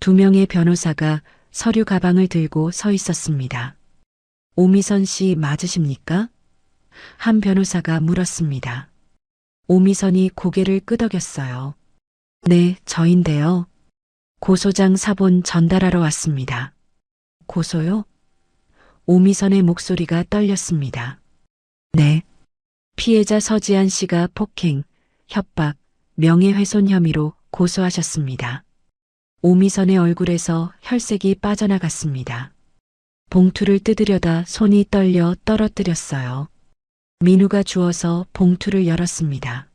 2명의 변호사가 서류 가방을 들고 서 있었습니다. 오미선 씨 맞으십니까? 한 변호사가 물었습니다. 오미선이 고개를 끄덕였어요. 네, 저인데요. 고소장 사본 전달하러 왔습니다. 고소요? 오미선의 목소리가 떨렸습니다. 네. 피해자 서지한 씨가 폭행, 협박, 명예훼손 혐의로 고소하셨습니다. 오미선의 얼굴에서 혈색이 빠져나갔습니다. 봉투를 뜯으려다 손이 떨려 떨어뜨렸어요. 민우가 주워서 봉투를 열었습니다.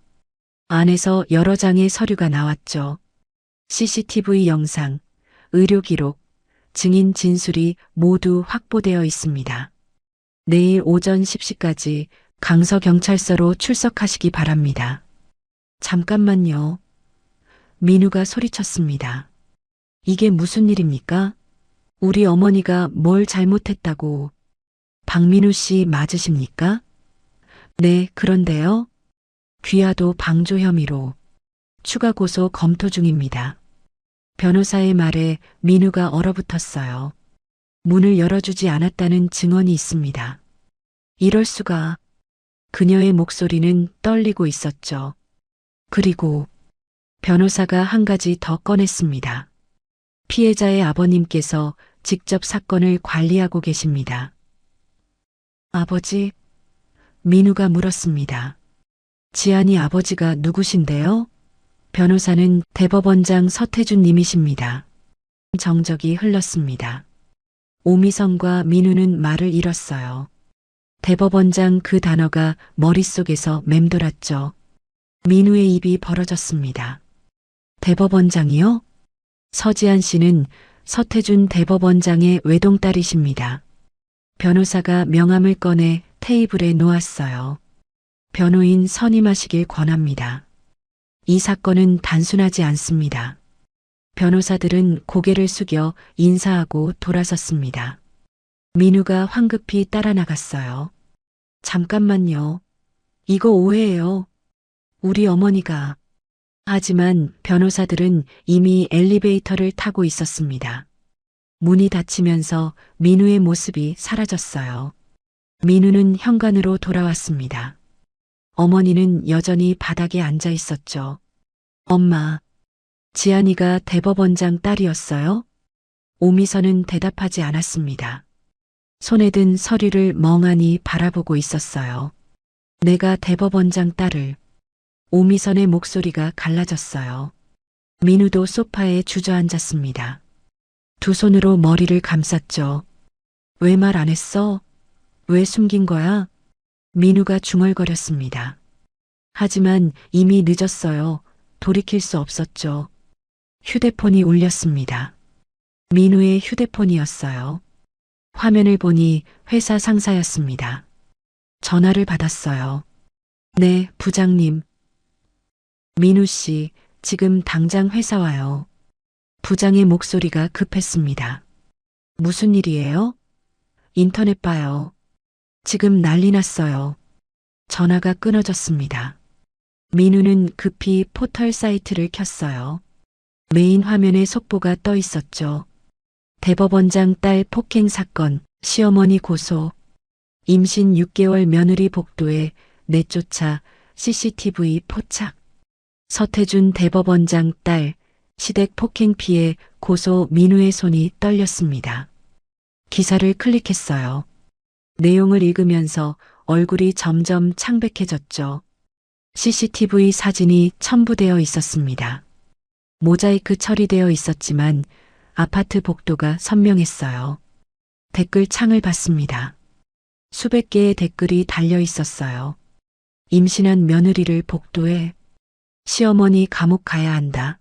안에서 여러 장의 서류가 나왔죠. CCTV 영상, 의료 기록, 증인 진술이 모두 확보되어 있습니다. 내일 오전 10시까지 강서경찰서로 출석하시기 바랍니다. 잠깐만요. 민우가 소리쳤습니다. 이게 무슨 일입니까? 우리 어머니가 뭘 잘못했다고. 박민우 씨 맞으십니까? 네, 그런데요. 귀하도 방조 혐의로 추가 고소 검토 중입니다. 변호사의 말에 민우가 얼어붙었어요. 문을 열어주지 않았다는 증언이 있습니다. 이럴 수가. 그녀의 목소리는 떨리고 있었죠. 그리고 변호사가 한 가지 더 꺼냈습니다. 피해자의 아버님께서 직접 사건을 관리하고 계십니다. 아버지? 민우가 물었습니다. 지안이 아버지가 누구신데요? 변호사는 대법원장 서태준 님이십니다. 정적이 흘렀습니다. 오미선과 민우는 말을 잃었어요. 대법원장 그 단어가 머릿속에서 맴돌았죠. 민우의 입이 벌어졌습니다. 대법원장이요? 서지한 씨는 서태준 대법원장의 외동딸이십니다. 변호사가 명함을 꺼내 테이블에 놓았어요. 변호인 선임하시길 권합니다. 이 사건은 단순하지 않습니다. 변호사들은 고개를 숙여 인사하고 돌아섰습니다. 민우가 황급히 따라 나갔어요. 잠깐만요. 이거 오해예요. 우리 어머니가. 하지만 변호사들은 이미 엘리베이터를 타고 있었습니다. 문이 닫히면서 민우의 모습이 사라졌어요. 민우는 현관으로 돌아왔습니다. 어머니는 여전히 바닥에 앉아 있었죠. 엄마, 지안이가 대법원장 딸이었어요? 오미선은 대답하지 않았습니다. 손에 든 서류를 멍하니 바라보고 있었어요. 내가 대법원장 딸을. 오미선의 목소리가 갈라졌어요. 민우도 소파에 주저앉았습니다. 두 손으로 머리를 감쌌죠. 왜 말 안 했어? 왜 숨긴 거야? 민우가 중얼거렸습니다. 하지만 이미 늦었어요. 돌이킬 수 없었죠. 휴대폰이 울렸습니다. 민우의 휴대폰이었어요. 화면을 보니 회사 상사였습니다. 전화를 받았어요. 네, 부장님. 민우 씨, 지금 당장 회사 와요. 부장의 목소리가 급했습니다. 무슨 일이에요? 인터넷 봐요. 지금 난리 났어요. 전화가 끊어졌습니다. 민우는 급히 포털 사이트를 켰어요. 메인 화면에 속보가 떠 있었죠. 대법원장 딸 폭행 사건, 시어머니 고소, 임신 6개월 며느리 복도에 내쫓아 CCTV 포착. 서태준 대법원장 딸 시댁 폭행 피해 고소 민우의 손이 떨렸습니다. 기사를 클릭했어요. 내용을 읽으면서 얼굴이 점점 창백해졌죠. CCTV 사진이 첨부되어 있었습니다. 모자이크 처리되어 있었지만 아파트 복도가 선명했어요. 댓글 창을 봤습니다. 수백 개의 댓글이 달려 있었어요. 임신한 며느리를 복도에, 시어머니 감옥 가야 한다.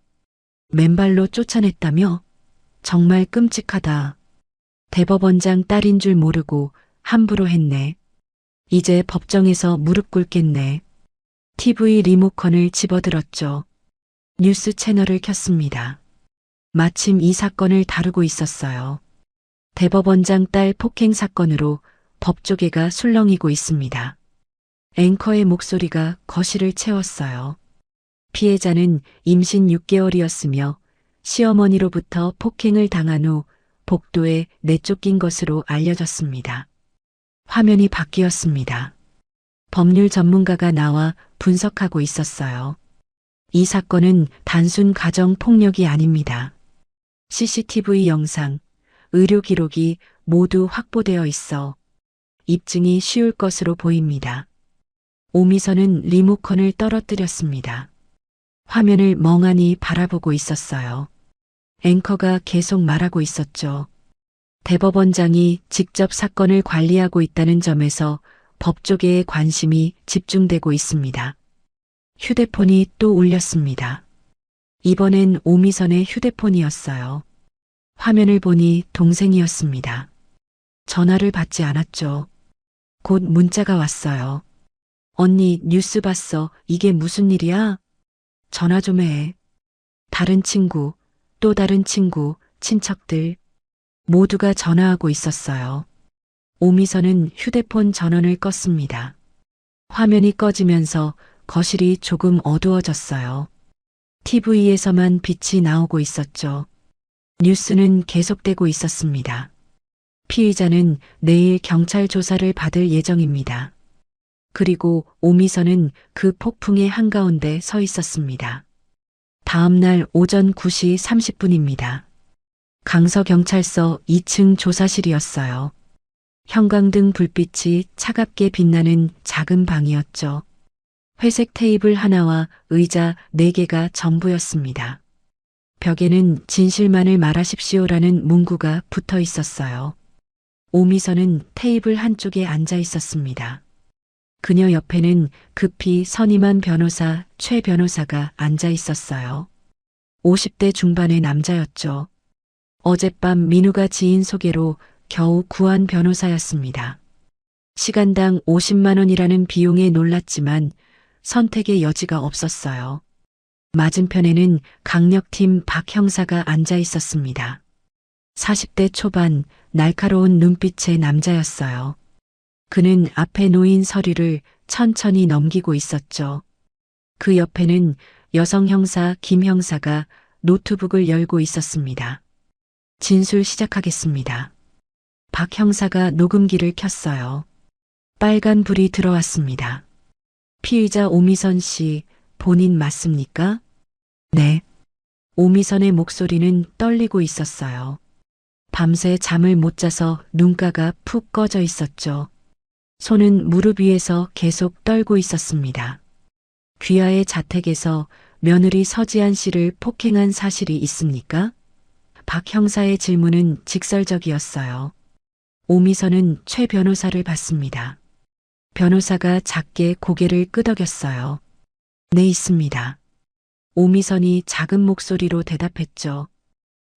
맨발로 쫓아냈다며? 정말 끔찍하다. 대법원장 딸인 줄 모르고 함부로 했네. 이제 법정에서 무릎 꿇겠네. TV 리모컨을 집어들었죠. 뉴스 채널을 켰습니다. 마침 이 사건을 다루고 있었어요. 대법원장 딸 폭행 사건으로 법조계가 술렁이고 있습니다. 앵커의 목소리가 거실을 채웠어요. 피해자는 임신 6개월이었으며 시어머니로부터 폭행을 당한 후 복도에 내쫓긴 것으로 알려졌습니다. 화면이 바뀌었습니다. 법률 전문가가 나와 분석하고 있었어요. 이 사건은 단순 가정 폭력이 아닙니다. CCTV 영상, 의료 기록이 모두 확보되어 있어 입증이 쉬울 것으로 보입니다. 오미선은 리모컨을 떨어뜨렸습니다. 화면을 멍하니 바라보고 있었어요. 앵커가 계속 말하고 있었죠. 대법원장이 직접 사건을 관리하고 있다는 점에서 법조계의 관심이 집중되고 있습니다. 휴대폰이 또 울렸습니다. 이번엔 오미선의 휴대폰이었어요. 화면을 보니 동생이었습니다. 전화를 받지 않았죠. 곧 문자가 왔어요. 언니 뉴스 봤어. 이게 무슨 일이야? 전화 좀 해. 다른 친구, 또 다른 친구, 친척들 모두가 전화하고 있었어요. 오미선은 휴대폰 전원을 껐습니다. 화면이 꺼지면서 거실이 조금 어두워졌어요. TV에서만 빛이 나오고 있었죠. 뉴스는 계속되고 있었습니다. 피의자는 내일 경찰 조사를 받을 예정입니다. 그리고 오미선은 그 폭풍의 한가운데 서 있었습니다. 다음 날 오전 9시 30분입니다. 강서경찰서 2층 조사실이었어요. 형광등 불빛이 차갑게 빛나는 작은 방이었죠. 회색 테이블 하나와 의자 4개가 전부였습니다. 벽에는 진실만을 말하십시오라는 문구가 붙어 있었어요. 오미선은 테이블 한쪽에 앉아 있었습니다. 그녀 옆에는 급히 선임한 변호사 최 변호사가 앉아 있었어요. 50대 중반의 남자였죠. 어젯밤 민우가 지인 소개로 겨우 구한 변호사였습니다. 시간당 50만 원이라는 비용에 놀랐지만 선택의 여지가 없었어요. 맞은편에는 강력팀 박 형사가 앉아 있었습니다. 40대 초반 날카로운 눈빛의 남자였어요. 그는 앞에 놓인 서류를 천천히 넘기고 있었죠. 그 옆에는 여성 형사 김 형사가 노트북을 열고 있었습니다. 진술 시작하겠습니다. 박 형사가 녹음기를 켰어요. 빨간 불이 들어왔습니다. 피의자 오미선 씨, 본인 맞습니까? 네. 오미선의 목소리는 떨리고 있었어요. 밤새 잠을 못 자서 눈가가 푹 꺼져 있었죠. 손은 무릎 위에서 계속 떨고 있었습니다. 귀하의 자택에서 며느리 서지한 씨를 폭행한 사실이 있습니까? 박 형사의 질문은 직설적이었어요. 오미선은 최 변호사를 봤습니다. 변호사가 작게 고개를 끄덕였어요. 네, 있습니다. 오미선이 작은 목소리로 대답했죠.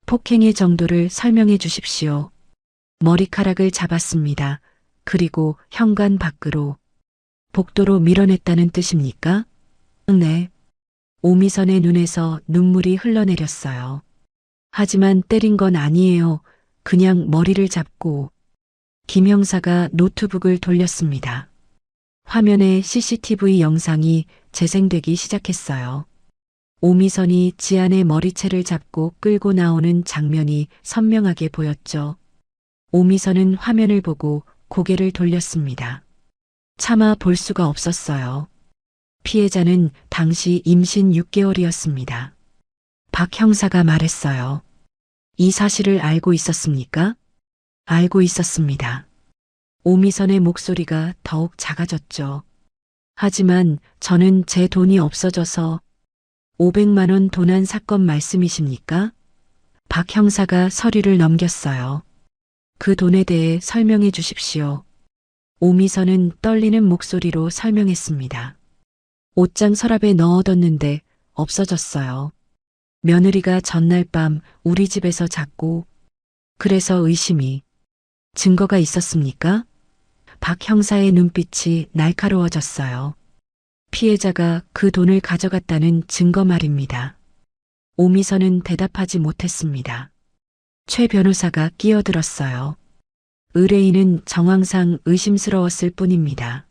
폭행의 정도를 설명해 주십시오. 머리카락을 잡았습니다. 그리고 현관 밖으로. 복도로 밀어냈다는 뜻입니까? 네. 오미선의 눈에서 눈물이 흘러내렸어요. 하지만 때린 건 아니에요. 그냥 머리를 잡고. 김 형사가 노트북을 돌렸습니다. 화면에 CCTV 영상이 재생되기 시작했어요. 오미선이 지안의 머리채를 잡고 끌고 나오는 장면이 선명하게 보였죠. 오미선은 화면을 보고 고개를 돌렸습니다. 차마 볼 수가 없었어요. 피해자는 당시 임신 6개월이었습니다. 박 형사가 말했어요. 이 사실을 알고 있었습니까? 알고 있었습니다. 오미선의 목소리가 더욱 작아졌죠. 하지만 저는 제 돈이 없어져서 500만 원 도난 사건 말씀이십니까? 박 형사가 서류를 넘겼어요. 그 돈에 대해 설명해 주십시오. 오미선은 떨리는 목소리로 설명했습니다. 옷장 서랍에 넣어뒀는데 없어졌어요. 며느리가 전날 밤 우리 집에서 잤고, 그래서 의심이. 증거가 있었습니까? 박 형사의 눈빛이 날카로워졌어요. 피해자가 그 돈을 가져갔다는 증거 말입니다. 오미선은 대답하지 못했습니다. 최 변호사가 끼어들었어요. 의뢰인은 정황상 의심스러웠을 뿐입니다.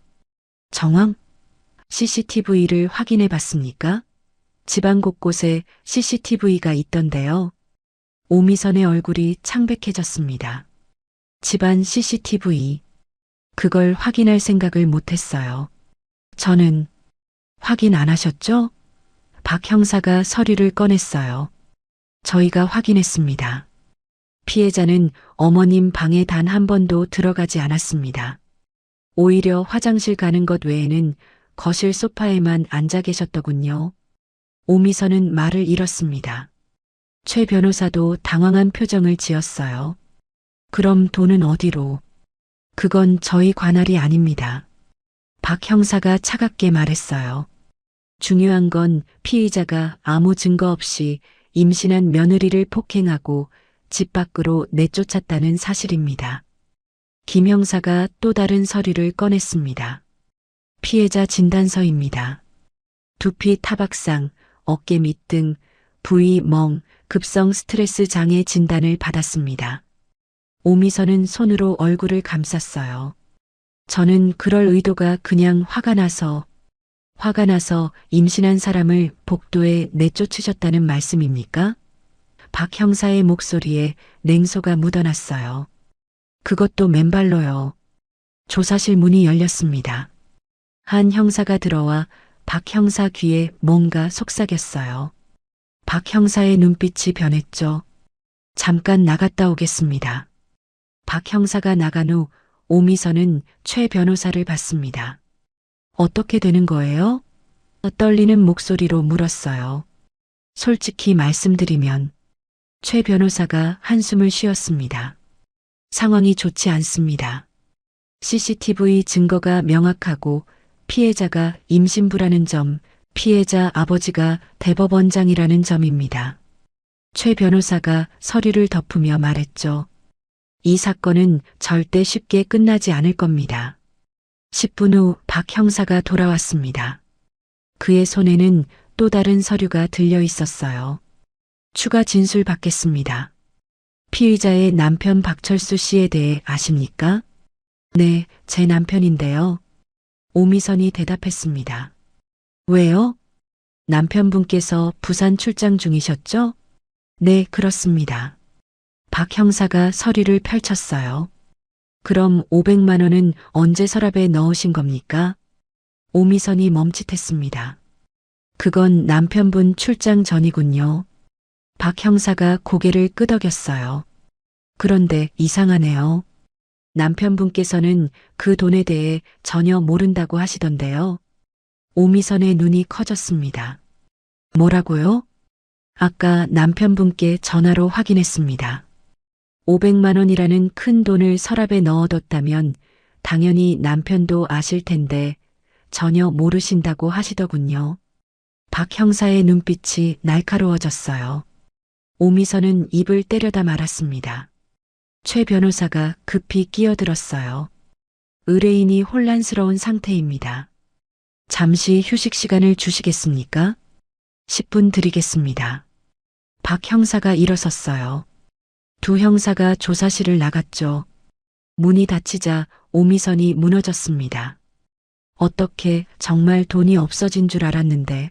정황? CCTV를 확인해 봤습니까? 집안 곳곳에 CCTV가 있던데요. 오미선의 얼굴이 창백해졌습니다. 집안 CCTV. 그걸 확인할 생각을 못했어요. 저는 확인 안 하셨죠? 박 형사가 서류를 꺼냈어요. 저희가 확인했습니다. 피해자는 어머님 방에 단 한 번도 들어가지 않았습니다. 오히려 화장실 가는 것 외에는 거실 소파에만 앉아 계셨더군요. 오미선은 말을 잃었습니다. 최 변호사도 당황한 표정을 지었어요. 그럼 돈은 어디로? 그건 저희 관할이 아닙니다. 박 형사가 차갑게 말했어요. 중요한 건 피의자가 아무 증거 없이 임신한 며느리를 폭행하고 집 밖으로 내쫓았다는 사실입니다. 김 형사가 또 다른 서류를 꺼냈습니다. 피해자 진단서입니다. 두피 타박상, 어깨 밑 등 부위 멍, 급성 스트레스 장애 진단을 받았습니다. 오미선은 손으로 얼굴을 감쌌어요. 저는 그럴 의도가 그냥 화가 나서 임신한 사람을 복도에 내쫓으셨다는 말씀입니까? 박 형사의 목소리에 냉소가 묻어났어요. 그것도 맨발로요. 조사실 문이 열렸습니다. 한 형사가 들어와 박 형사 귀에 뭔가 속삭였어요. 박 형사의 눈빛이 변했죠. 잠깐 나갔다 오겠습니다. 박 형사가 나간 후 오미선은 최 변호사를 봤습니다. 어떻게 되는 거예요? 떨리는 목소리로 물었어요. 솔직히 말씀드리면 최 변호사가 한숨을 쉬었습니다. 상황이 좋지 않습니다. CCTV 증거가 명확하고 피해자가 임신부라는 점, 피해자 아버지가 대법원장이라는 점입니다. 최 변호사가 서류를 덮으며 말했죠. 이 사건은 절대 쉽게 끝나지 않을 겁니다. 10분 후 박 형사가 돌아왔습니다. 그의 손에는 또 다른 서류가 들려 있었어요. 추가 진술 받겠습니다. 피의자의 남편 박철수 씨에 대해 아십니까? 네, 제 남편인데요. 오미선이 대답했습니다. 왜요? 남편분께서 부산 출장 중이셨죠? 네, 그렇습니다. 박 형사가 서류를 펼쳤어요. 그럼 500만 원은 언제 서랍에 넣으신 겁니까? 오미선이 멈칫했습니다. 그건 남편분 출장 전이군요. 박 형사가 고개를 끄덕였어요. 그런데 이상하네요. 남편분께서는 그 돈에 대해 전혀 모른다고 하시던데요. 오미선의 눈이 커졌습니다. 뭐라고요? 아까 남편분께 전화로 확인했습니다. 500만 원이라는 큰 돈을 서랍에 넣어뒀다면 당연히 남편도 아실 텐데 전혀 모르신다고 하시더군요. 박 형사의 눈빛이 날카로워졌어요. 오미선은 입을 때려다 말았습니다. 최 변호사가 급히 끼어들었어요. 의뢰인이 혼란스러운 상태입니다. 잠시 휴식 시간을 주시겠습니까? 10분 드리겠습니다. 박 형사가 일어섰어요. 두 형사가 조사실을 나갔죠. 문이 닫히자 오미선이 무너졌습니다. 어떻게 정말 돈이 없어진 줄 알았는데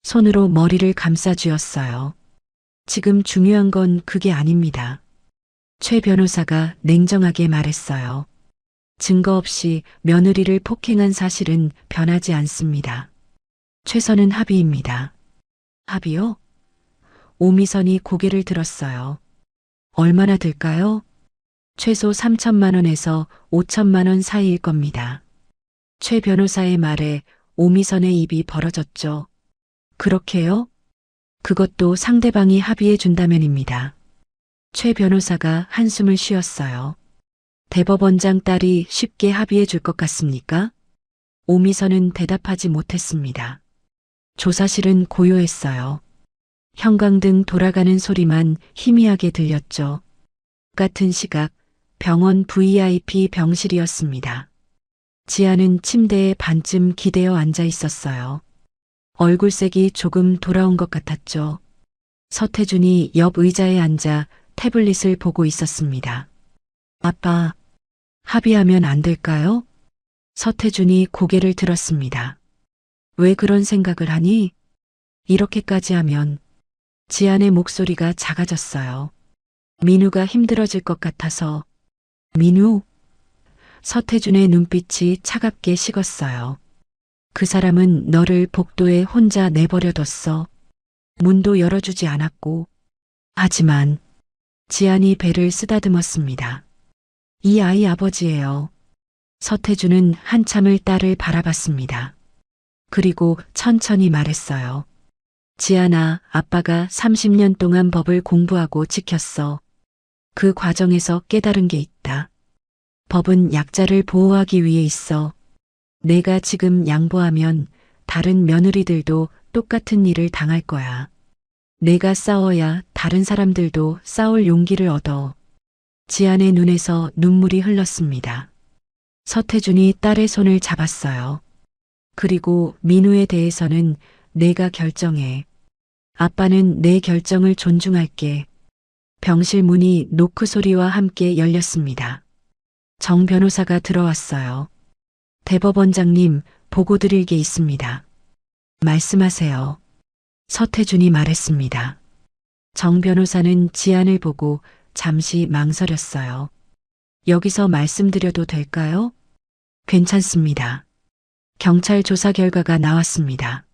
손으로 머리를 감싸 쥐었어요. 지금 중요한 건 그게 아닙니다. 최 변호사가 냉정하게 말했어요. 증거 없이 며느리를 폭행한 사실은 변하지 않습니다. 최선은 합의입니다. 합의요? 오미선이 고개를 들었어요. 얼마나 들까요? 최소 3천만 원에서 5천만 원 사이일 겁니다. 최 변호사의 말에 오미선의 입이 벌어졌죠. 그렇게요? 그것도 상대방이 합의해 준다면입니다. 최 변호사가 한숨을 쉬었어요. 대법원장 딸이 쉽게 합의해 줄 것 같습니까? 오미선은 대답하지 못했습니다. 조사실은 고요했어요. 형광등 돌아가는 소리만 희미하게 들렸죠. 같은 시각 병원 VIP 병실이었습니다. 지아는 침대에 반쯤 기대어 앉아 있었어요. 얼굴색이 조금 돌아온 것 같았죠. 서태준이 옆 의자에 앉아 태블릿을 보고 있었습니다. 아빠, 합의하면 안 될까요? 서태준이 고개를 들었습니다. 왜 그런 생각을 하니? 이렇게까지 하면 지안의 목소리가 작아졌어요. 민우가 힘들어질 것 같아서. 민우? 서태준의 눈빛이 차갑게 식었어요. 그 사람은 너를 복도에 혼자 내버려뒀어. 문도 열어주지 않았고. 하지만 지안이 배를 쓰다듬었습니다. 이 아이 아버지예요. 서태준은 한참을 딸을 바라봤습니다. 그리고 천천히 말했어요. 지안아, 아빠가 30년 동안 법을 공부하고 지켰어. 그 과정에서 깨달은 게 있다. 법은 약자를 보호하기 위해 있어. 내가 지금 양보하면 다른 며느리들도 똑같은 일을 당할 거야. 내가 싸워야 다른 사람들도 싸울 용기를 얻어. 지안의 눈에서 눈물이 흘렀습니다. 서태준이 딸의 손을 잡았어요. 그리고 민우에 대해서는 내가 결정해. 아빠는 내 결정을 존중할게. 병실 문이 노크 소리와 함께 열렸습니다. 정 변호사가 들어왔어요. 대법원장님, 보고 드릴 게 있습니다. 말씀하세요. 서태준이 말했습니다. 정 변호사는 지안을 보고 잠시 망설였어요. 여기서 말씀드려도 될까요? 괜찮습니다. 경찰 조사 결과가 나왔습니다.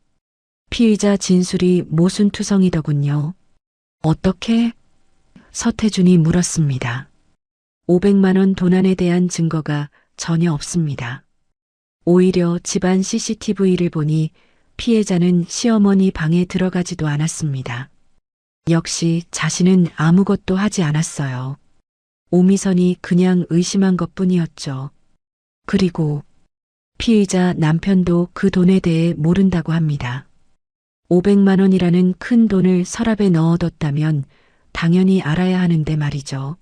피의자 진술이 모순투성이더군요. 어떻게? 서태준이 물었습니다. 500만 원 도난에 대한 증거가 전혀 없습니다. 오히려 집안 CCTV를 보니 피해자는 시어머니 방에 들어가지도 않았습니다. 역시 자신은 아무것도 하지 않았어요. 오미선이 그냥 의심한 것뿐이었죠. 그리고 피의자 남편도 그 돈에 대해 모른다고 합니다. 500만 원이라는 큰 돈을 서랍에 넣어뒀다면 당연히 알아야 하는데 말이죠.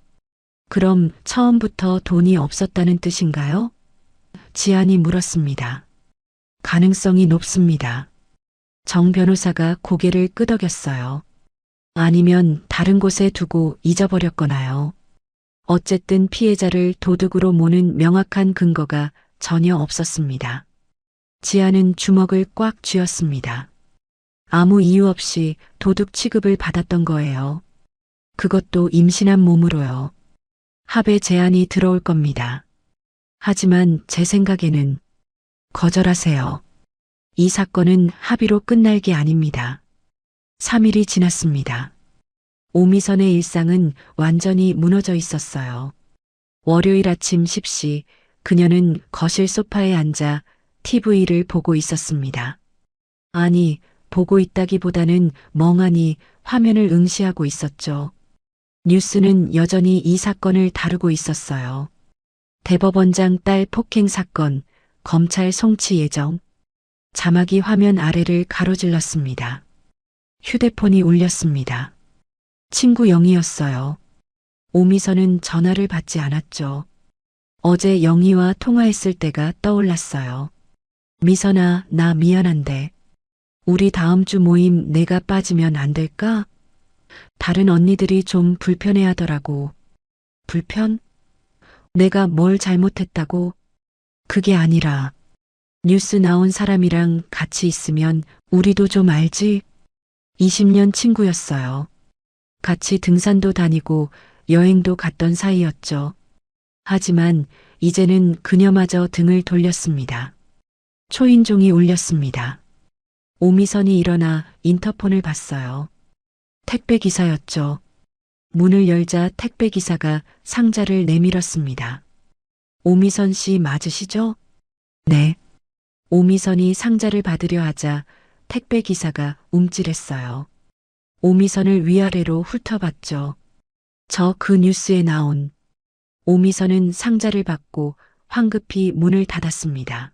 그럼 처음부터 돈이 없었다는 뜻인가요? 지안이 물었습니다. 가능성이 높습니다. 정 변호사가 고개를 끄덕였어요. 아니면 다른 곳에 두고 잊어버렸거나요. 어쨌든 피해자를 도둑으로 모는 명확한 근거가 전혀 없었습니다. 지안은 주먹을 꽉 쥐었습니다. 아무 이유 없이 도둑 취급을 받았던 거예요. 그것도 임신한 몸으로요. 합의 제안이 들어올 겁니다. 하지만 제 생각에는 거절하세요. 이 사건은 합의로 끝날 게 아닙니다. 3일이 지났습니다. 오미선의 일상은 완전히 무너져 있었어요. 월요일 아침 10시 그녀는 거실 소파에 앉아 TV를 보고 있었습니다. 아니, 보고 있다기보다는 멍하니 화면을 응시하고 있었죠. 뉴스는 여전히 이 사건을 다루고 있었어요. 대법원장 딸 폭행 사건, 검찰 송치 예정. 자막이 화면 아래를 가로질렀습니다. 휴대폰이 울렸습니다. 친구 영희였어요. 오미선은 전화를 받지 않았죠. 어제 영희와 통화했을 때가 떠올랐어요. 미선아, 나 미안한데. 우리 다음 주 모임 내가 빠지면 안 될까? 다른 언니들이 좀 불편해하더라고. 불편? 내가 뭘 잘못했다고? 그게 아니라 뉴스 나온 사람이랑 같이 있으면 우리도 좀 알지? 20년 친구였어요. 같이 등산도 다니고 여행도 갔던 사이였죠. 하지만 이제는 그녀마저 등을 돌렸습니다. 초인종이 울렸습니다. 오미선이 일어나 인터폰을 봤어요. 택배 기사였죠. 문을 열자 택배 기사가 상자를 내밀었습니다. 오미선 씨 맞으시죠? 네. 오미선이 상자를 받으려 하자 택배 기사가 움찔했어요. 오미선을 위아래로 훑어봤죠. 저 그 뉴스에 나온 오미선은 상자를 받고 황급히 문을 닫았습니다.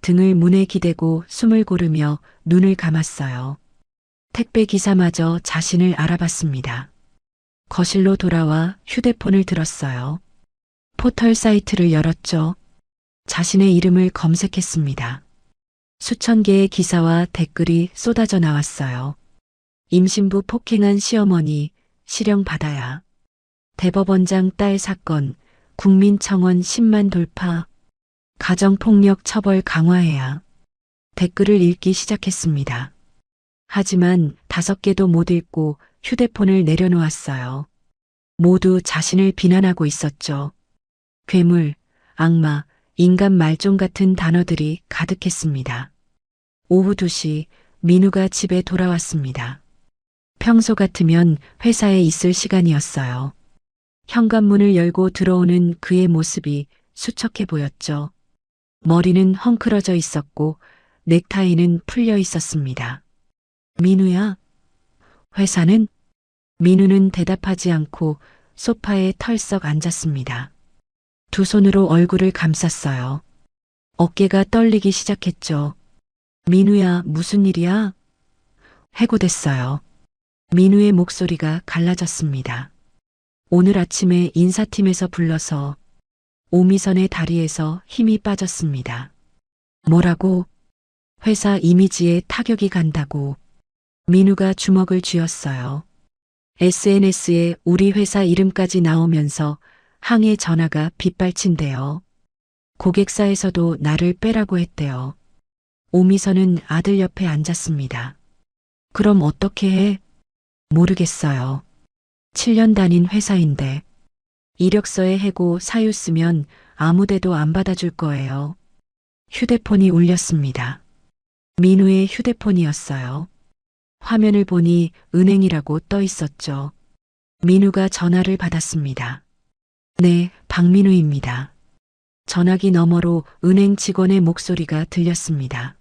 등을 문에 기대고 숨을 고르며 눈을 감았어요. 택배 기사마저 자신을 알아봤습니다. 거실로 돌아와 휴대폰을 들었어요. 포털 사이트를 열었죠. 자신의 이름을 검색했습니다. 수천 개의 기사와 댓글이 쏟아져 나왔어요. 임신부 폭행한 시어머니, 실형 받아야. 대법원장 딸 사건, 국민청원 10만 돌파. 가정폭력 처벌 강화해야. 댓글을 읽기 시작했습니다. 하지만 5개도 못 읽고 휴대폰을 내려놓았어요. 모두 자신을 비난하고 있었죠. 괴물, 악마, 인간 말종 같은 단어들이 가득했습니다. 오후 2시 민우가 집에 돌아왔습니다. 평소 같으면 회사에 있을 시간이었어요. 현관문을 열고 들어오는 그의 모습이 수척해 보였죠. 머리는 헝클어져 있었고 넥타이는 풀려 있었습니다. 민우야? 회사는? 민우는 대답하지 않고 소파에 털썩 앉았습니다. 두 손으로 얼굴을 감쌌어요. 어깨가 떨리기 시작했죠. 민우야, 무슨 일이야? 해고됐어요. 민우의 목소리가 갈라졌습니다. 오늘 아침에 인사팀에서 불러서 오미선의 다리에서 힘이 빠졌습니다. 뭐라고? 회사 이미지에 타격이 간다고. 민우가 주먹을 쥐었어요. SNS에 우리 회사 이름까지 나오면서 항해 전화가 빗발친대요. 고객사에서도 나를 빼라고 했대요. 오미선은 아들 옆에 앉았습니다. 그럼 어떻게 해? 모르겠어요. 7년 다닌 회사인데. 이력서에 해고 사유 쓰면 아무데도 안 받아줄 거예요. 휴대폰이 울렸습니다. 민우의 휴대폰이었어요. 화면을 보니 은행이라고 떠 있었죠. 민우가 전화를 받았습니다. 네, 박민우입니다. 전화기 너머로 은행 직원의 목소리가 들렸습니다.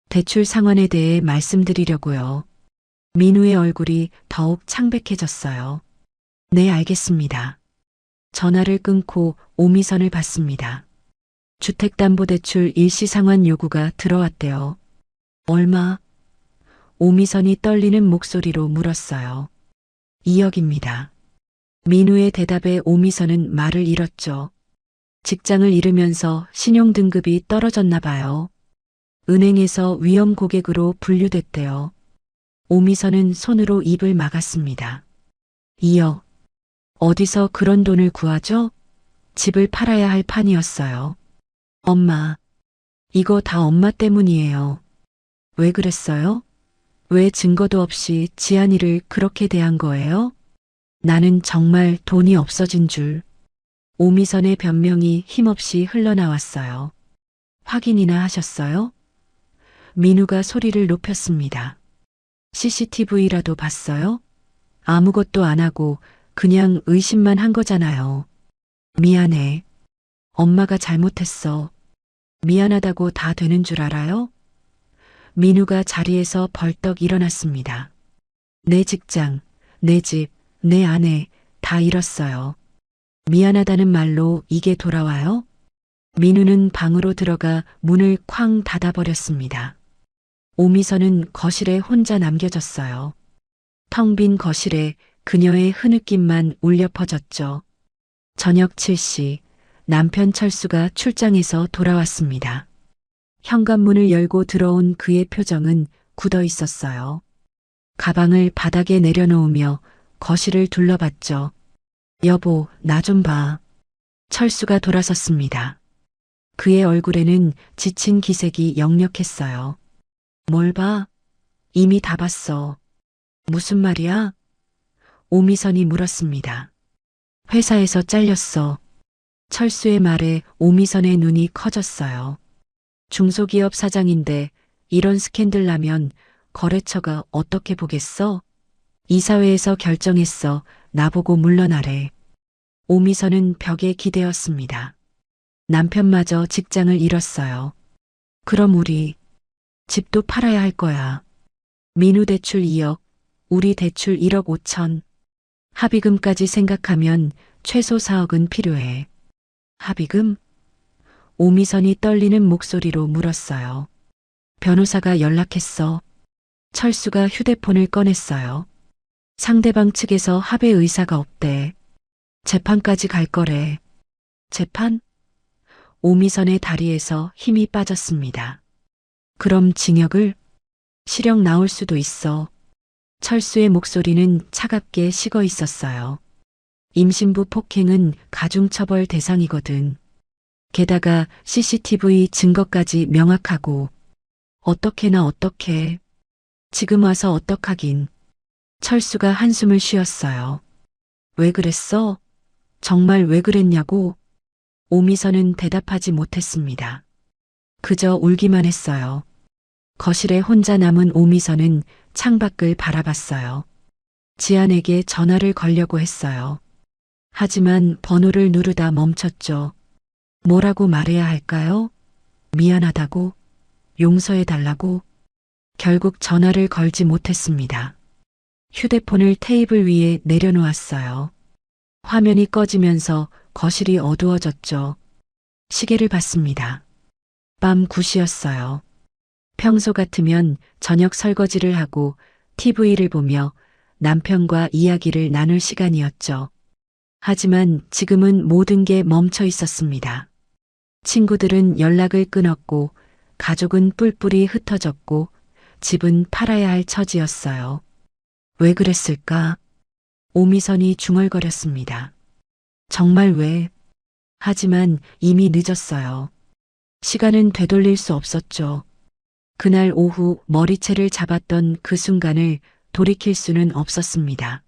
대출 상환에 대해 말씀드리려고요. 민우의 얼굴이 더욱 창백해졌어요. 네, 알겠습니다. 전화를 끊고 오미선을 받습니다. 주택담보대출 일시상환 요구가 들어왔대요. 얼마? 오미선이 떨리는 목소리로 물었어요. 2억입니다. 민우의 대답에 오미선은 말을 잃었죠. 직장을 잃으면서 신용등급이 떨어졌나 봐요. 은행에서 위험 고객으로 분류됐대요. 오미선은 손으로 입을 막았습니다. 2억. 어디서 그런 돈을 구하죠? 집을 팔아야 할 판이었어요. 엄마. 이거 다 엄마 때문이에요. 왜 그랬어요? 왜 증거도 없이 지안이를 그렇게 대한 거예요? 나는 정말 돈이 없어진 줄. 오미선의 변명이 힘없이 흘러나왔어요. 확인이나 하셨어요? 민우가 소리를 높였습니다. CCTV라도 봤어요? 아무것도 안 하고 그냥 의심만 한 거잖아요. 미안해. 엄마가 잘못했어. 미안하다고 다 되는 줄 알아요? 민우가 자리에서 벌떡 일어났습니다. 내 직장, 내 집, 내 아내 다 잃었어요. 미안하다는 말로 이게 돌아와요? 민우는 방으로 들어가 문을 쾅 닫아버렸습니다. 오미선은 거실에 혼자 남겨졌어요. 텅 빈 거실에 그녀의 흐느낌만 울려 퍼졌죠. 저녁 7시 남편 철수가 출장에서 돌아왔습니다. 현관문을 열고 들어온 그의 표정은 굳어 있었어요. 가방을 바닥에 내려놓으며 거실을 둘러봤죠. 여보, 나 좀 봐. 철수가 돌아섰습니다. 그의 얼굴에는 지친 기색이 역력했어요. 뭘 봐? 이미 다 봤어. 무슨 말이야? 오미선이 물었습니다. 회사에서 잘렸어. 철수의 말에 오미선의 눈이 커졌어요. 중소기업 사장인데 이런 스캔들 나면 거래처가 어떻게 보겠어? 이사회에서 결정했어. 나보고 물러나래. 오미선은 벽에 기대었습니다. 남편마저 직장을 잃었어요. 그럼 우리 집도 팔아야 할 거야. 민우 대출 2억, 우리 대출 1억 5천. 합의금까지 생각하면 최소 4억은 필요해. 합의금? 오미선이 떨리는 목소리로 물었어요. 변호사가 연락했어. 철수가 휴대폰을 꺼냈어요. 상대방 측에서 합의 의사가 없대. 재판까지 갈 거래. 재판? 오미선의 다리에서 힘이 빠졌습니다. 그럼 징역을? 실형 나올 수도 있어. 철수의 목소리는 차갑게 식어 있었어요. 임신부 폭행은 가중처벌 대상이거든. 게다가 CCTV 증거까지 명확하고. 어떻게나 어떻게. 지금 와서 어떡하긴. 철수가 한숨을 쉬었어요. 왜 그랬어? 정말 왜 그랬냐고? 오미선은 대답하지 못했습니다. 그저 울기만 했어요. 거실에 혼자 남은 오미선은 창밖을 바라봤어요. 지안에게 전화를 걸려고 했어요. 하지만 번호를 누르다 멈췄죠. 뭐라고 말해야 할까요? 미안하다고? 용서해달라고? 결국 전화를 걸지 못했습니다. 휴대폰을 테이블 위에 내려놓았어요. 화면이 꺼지면서 거실이 어두워졌죠. 시계를 봤습니다. 밤 9시였어요. 평소 같으면 저녁 설거지를 하고 TV를 보며 남편과 이야기를 나눌 시간이었죠. 하지만 지금은 모든 게 멈춰 있었습니다. 친구들은 연락을 끊었고 가족은 뿔뿔이 흩어졌고 집은 팔아야 할 처지였어요. 왜 그랬을까? 오미선이 중얼거렸습니다. 정말 왜? 하지만 이미 늦었어요. 시간은 되돌릴 수 없었죠. 그날 오후 머리채를 잡았던 그 순간을 돌이킬 수는 없었습니다.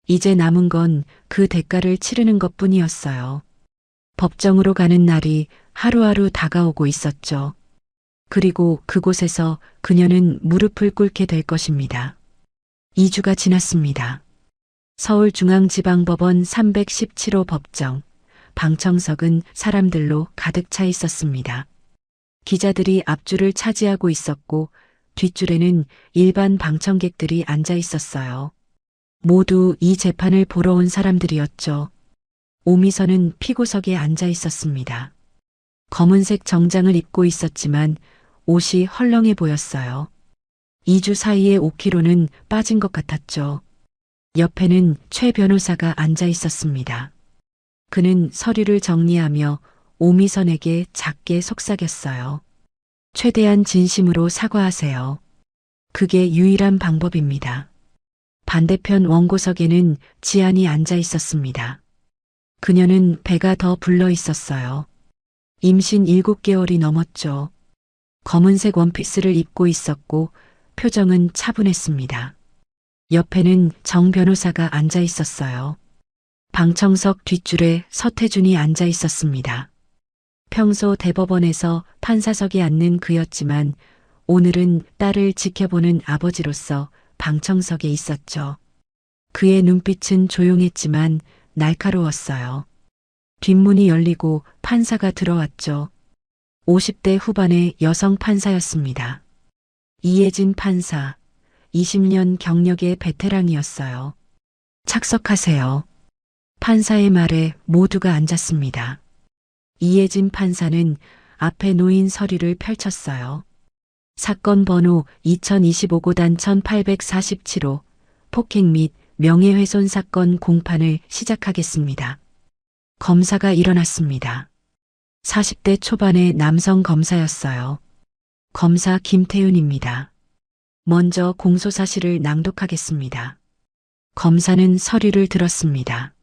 이제 남은 건 그 대가를 치르는 것뿐이었어요. 법정으로 가는 날이 하루하루 다가오고 있었죠. 그리고 그곳에서 그녀는 무릎을 꿇게 될 것입니다. 2주가 지났습니다. 서울중앙지방법원 317호 법정. 방청석은 사람들로 가득 차 있었습니다. 기자들이 앞줄을 차지하고 있었고 뒷줄에는 일반 방청객들이 앉아 있었어요. 모두 이 재판을 보러 온 사람들이었죠. 오미선은 피고석에 앉아 있었습니다. 검은색 정장을 입고 있었지만 옷이 헐렁해 보였어요. 2주 사이에 5kg는 빠진 것 같았죠. 옆에는 최 변호사가 앉아 있었습니다. 그는 서류를 정리하며 오미선에게 작게 속삭였어요. 최대한 진심으로 사과하세요. 그게 유일한 방법입니다. 반대편 원고석에는 지안이 앉아 있었습니다. 그녀는 배가 더 불러 있었어요. 임신 7개월이 넘었죠. 검은색 원피스를 입고 있었고 표정은 차분했습니다. 옆에는 정 변호사가 앉아 있었어요. 방청석 뒷줄에 서태준이 앉아 있었습니다. 평소 대법원에서 판사석에 앉는 그였지만 오늘은 딸을 지켜보는 아버지로서 방청석에 있었죠. 그의 눈빛은 조용했지만 날카로웠어요. 뒷문이 열리고 판사가 들어왔죠. 50대 후반의 여성 판사였습니다. 이혜진 판사, 20년 경력의 베테랑이었어요. 착석하세요. 판사의 말에 모두가 앉았습니다. 이혜진 판사는 앞에 놓인 서류를 펼쳤어요. 사건 번호 2025고단 1847호 폭행 및 명예훼손 사건 공판을 시작하겠습니다. 검사가 일어났습니다. 40대 초반의 남성 검사였어요. 검사 김태윤입니다. 먼저 공소사실을 낭독하겠습니다. 검사는 서류를 들었습니다.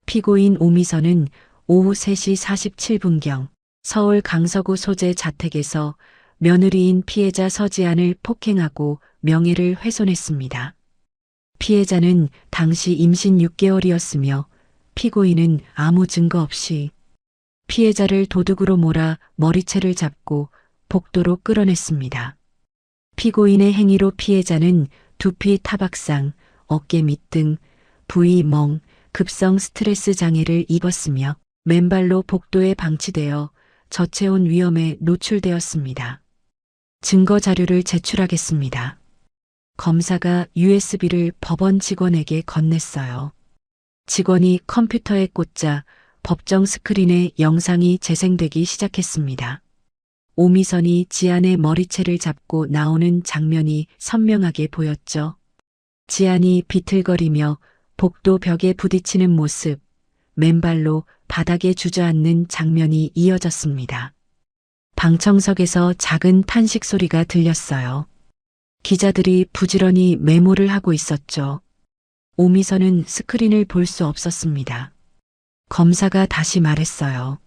피고인 오미선은 오후 3시 47분경 서울 강서구 소재 자택에서 며느리인 피해자 서지안을 폭행하고 명예를 훼손했습니다. 피해자는 당시 임신 6개월이었으며 피고인은 아무 증거 없이 피해자를 도둑으로 몰아 머리채를 잡고 복도로 끌어냈습니다. 피고인의 행위로 피해자는 두피 타박상, 어깨 밑 등 부위 멍, 급성 스트레스 장애를 입었으며 맨발로 복도에 방치되어 저체온 위험에 노출되었습니다. 증거 자료를 제출하겠습니다. 검사가 USB를 법원 직원에게 건넸어요. 직원이 컴퓨터에 꽂자 법정 스크린에 영상이 재생되기 시작했습니다. 오미선이 지안의 머리채를 잡고 나오는 장면이 선명하게 보였죠. 지안이 비틀거리며 복도 벽에 부딪히는 모습, 맨발로 바닥에 주저앉는 장면이 이어졌습니다. 방청석에서 작은 탄식 소리가 들렸어요. 기자들이 부지런히 메모를 하고 있었죠. 오미선은 스크린을 볼 수 없었습니다. 검사가 다시 말했어요.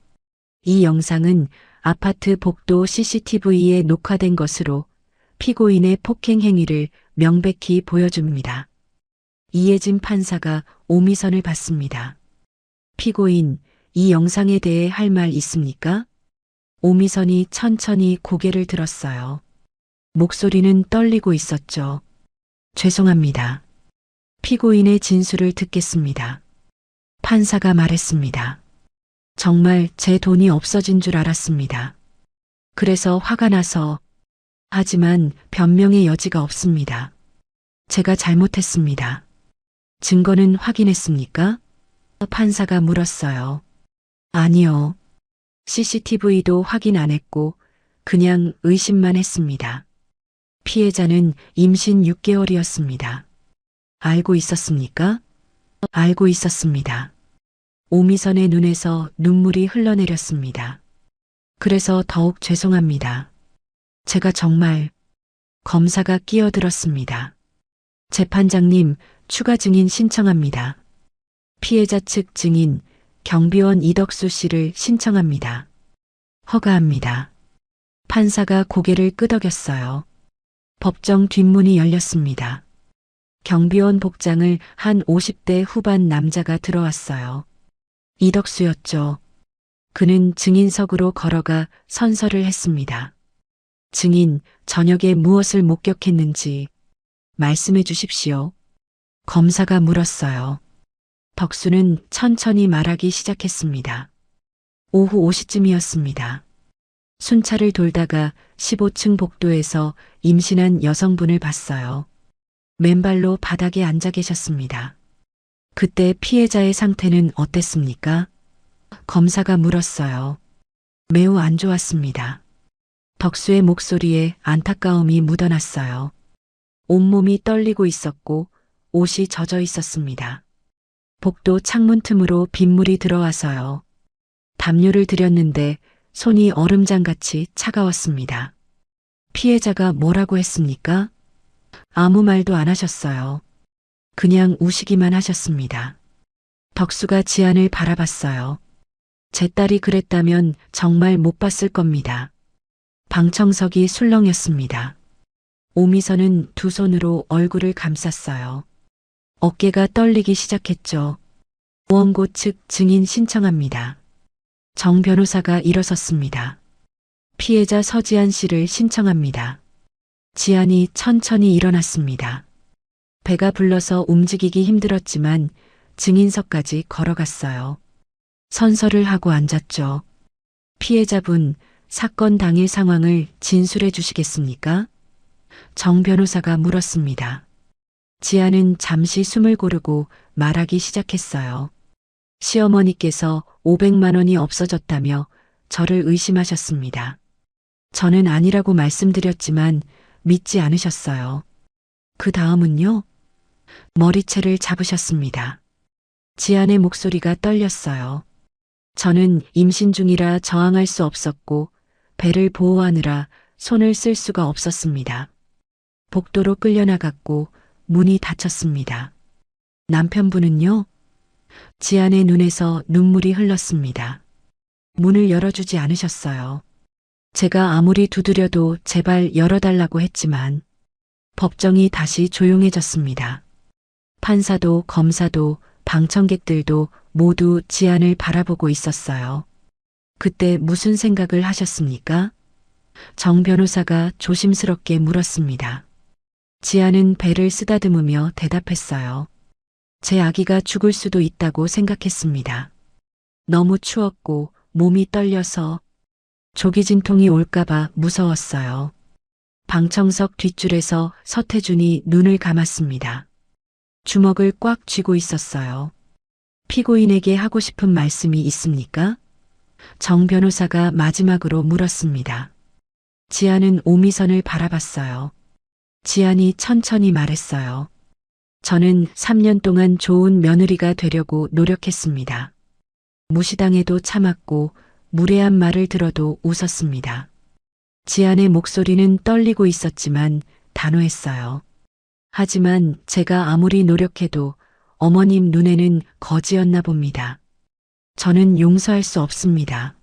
이 영상은 아파트 복도 CCTV에 녹화된 것으로 피고인의 폭행 행위를 명백히 보여줍니다. 이혜진 판사가 오미선을 봤습니다. 피고인, 이 영상에 대해 할 말 있습니까? 오미선이 천천히 고개를 들었어요. 목소리는 떨리고 있었죠. 죄송합니다. 피고인의 진술을 듣겠습니다. 판사가 말했습니다. 정말 제 돈이 없어진 줄 알았습니다. 그래서 화가 나서, 하지만 변명의 여지가 없습니다. 제가 잘못했습니다. 증거는 확인했습니까? 판사가 물었어요. 아니요. CCTV도 확인 안 했고 그냥 의심만 했습니다. 피해자는 임신 6개월이었습니다. 알고 있었습니까? 알고 있었습니다. 오미선의 눈에서 눈물이 흘러내렸습니다. 그래서 더욱 죄송합니다. 제가 정말... 검사가 끼어들었습니다. 재판장님, 추가 증인 신청합니다. 피해자 측 증인 경비원 이덕수 씨를 신청합니다. 허가합니다. 판사가 고개를 끄덕였어요. 법정 뒷문이 열렸습니다. 경비원 복장을 한 50대 후반 남자가 들어왔어요. 이덕수였죠. 그는 증인석으로 걸어가 선서를 했습니다. 증인, 저녁에 무엇을 목격했는지 말씀해 주십시오. 검사가 물었어요. 덕수는 천천히 말하기 시작했습니다. 오후 5시쯤이었습니다. 순찰을 돌다가 15층 복도에서 임신한 여성분을 봤어요. 맨발로 바닥에 앉아 계셨습니다. 그때 피해자의 상태는 어땠습니까? 검사가 물었어요. 매우 안 좋았습니다. 덕수의 목소리에 안타까움이 묻어났어요. 온몸이 떨리고 있었고 옷이 젖어 있었습니다. 복도 창문 틈으로 빗물이 들어와서요. 담요를 들였는데 손이 얼음장같이 차가웠습니다. 피해자가 뭐라고 했습니까? 아무 말도 안 하셨어요. 그냥 우시기만 하셨습니다. 덕수가 지안을 바라봤어요. 제 딸이 그랬다면 정말 못 봤을 겁니다. 방청석이 술렁였습니다. 오미선은 두 손으로 얼굴을 감쌌어요. 어깨가 떨리기 시작했죠. 원고 측 증인 신청합니다. 정 변호사가 일어섰습니다. 피해자 서지안 씨를 신청합니다. 지안이 천천히 일어났습니다. 배가 불러서 움직이기 힘들었지만 증인석까지 걸어갔어요. 선서를 하고 앉았죠. 피해자분, 사건 당일 상황을 진술해 주시겠습니까? 정 변호사가 물었습니다. 지안은 잠시 숨을 고르고 말하기 시작했어요. 시어머니께서 500만 원이 없어졌다며 저를 의심하셨습니다. 저는 아니라고 말씀드렸지만 믿지 않으셨어요. 그 다음은요? 머리채를 잡으셨습니다. 지안의 목소리가 떨렸어요. 저는 임신 중이라 저항할 수 없었고 배를 보호하느라 손을 쓸 수가 없었습니다. 복도로 끌려나갔고 문이 닫혔습니다. 남편분은요? 지안의 눈에서 눈물이 흘렀습니다. 문을 열어주지 않으셨어요. 제가 아무리 두드려도 제발 열어달라고 했지만 법정이 다시 조용해졌습니다. 판사도 검사도 방청객들도 모두 지안을 바라보고 있었어요. 그때 무슨 생각을 하셨습니까? 정 변호사가 조심스럽게 물었습니다. 지안은 배를 쓰다듬으며 대답했어요. 제 아기가 죽을 수도 있다고 생각했습니다. 너무 추웠고 몸이 떨려서 조기진통이 올까봐 무서웠어요. 방청석 뒷줄에서 서태준이 눈을 감았습니다. 주먹을 꽉 쥐고 있었어요. 피고인에게 하고 싶은 말씀이 있습니까? 정 변호사가 마지막으로 물었습니다. 지안은 오미선을 바라봤어요. 지안이 천천히 말했어요. 저는 3년 동안 좋은 며느리가 되려고 노력했습니다. 무시당해도 참았고 무례한 말을 들어도 웃었습니다. 지안의 목소리는 떨리고 있었지만 단호했어요. 하지만 제가 아무리 노력해도 어머님 눈에는 거지였나 봅니다. 저는 용서할 수 없습니다.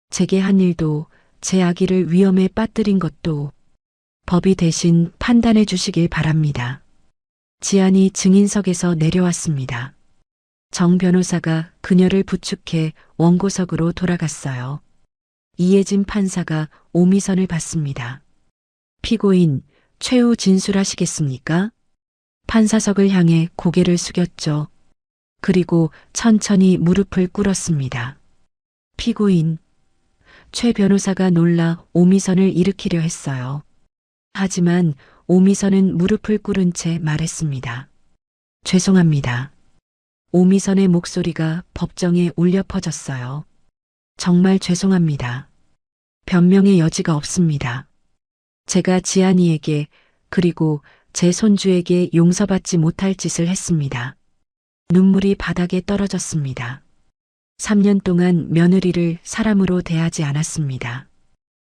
제게 한 일도 제 아기를 위험에 빠뜨린 것도 법이 대신 판단해 주시길 바랍니다. 지안이 증인석에서 내려왔습니다. 정 변호사가 그녀를 부축해 원고석으로 돌아갔어요. 이혜진 판사가 오미선을 봤습니다. 피고인, 최후 진술하시겠습니까? 판사석을 향해 고개를 숙였죠. 그리고 천천히 무릎을 꿇었습니다. 피고인, 최 변호사가 놀라 오미선을 일으키려 했어요. 하지만 오미선은 무릎을 꿇은 채 말했습니다. 죄송합니다. 오미선의 목소리가 법정에 울려 퍼졌어요. 정말 죄송합니다. 변명의 여지가 없습니다. 제가 지안이에게 그리고 제 손주에게 용서받지 못할 짓을 했습니다. 눈물이 바닥에 떨어졌습니다. 3년 동안 며느리를 사람으로 대하지 않았습니다.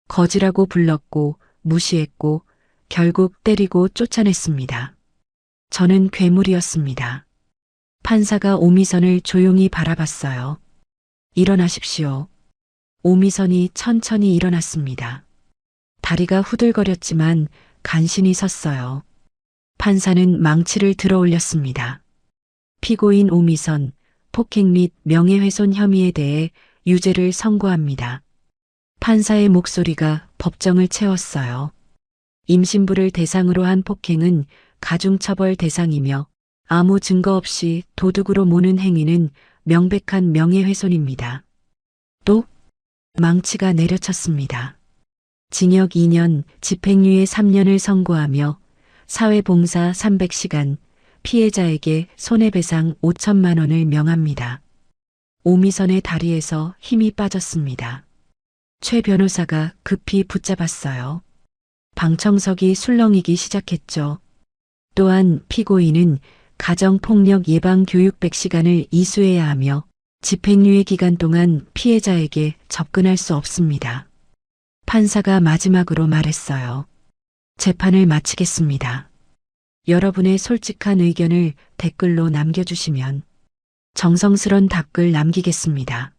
거지라고 불렀고 무시했고 결국 때리고 쫓아냈습니다. 저는 괴물이었습니다. 판사가 오미선을 조용히 바라봤어요. 일어나십시오. 오미선이 천천히 일어났습니다. 다리가 후들거렸지만 간신히 섰어요. 판사는 망치를 들어 올렸습니다. 피고인 오미선, 폭행 및 명예훼손 혐의에 대해 유죄를 선고합니다. 판사의 목소리가 법정을 채웠어요. 임신부를 대상으로 한 폭행은 가중처벌 대상이며 아무 증거 없이 도둑으로 모는 행위는 명백한 명예훼손입니다. 또 망치가 내려쳤습니다. 징역 2년, 집행유예 3년을 선고하며 사회봉사 300시간, 피해자에게 손해배상 5천만 원을 명합니다. 오미선의 다리에서 힘이 빠졌습니다. 최 변호사가 급히 붙잡았어요. 방청석이 술렁이기 시작했죠. 또한 피고인은 가정폭력 예방 교육 100시간을 이수해야 하며 집행유예 기간 동안 피해자에게 접근할 수 없습니다. 판사가 마지막으로 말했어요. 재판을 마치겠습니다. 여러분의 솔직한 의견을 댓글로 남겨주시면 정성스런 답글 남기겠습니다.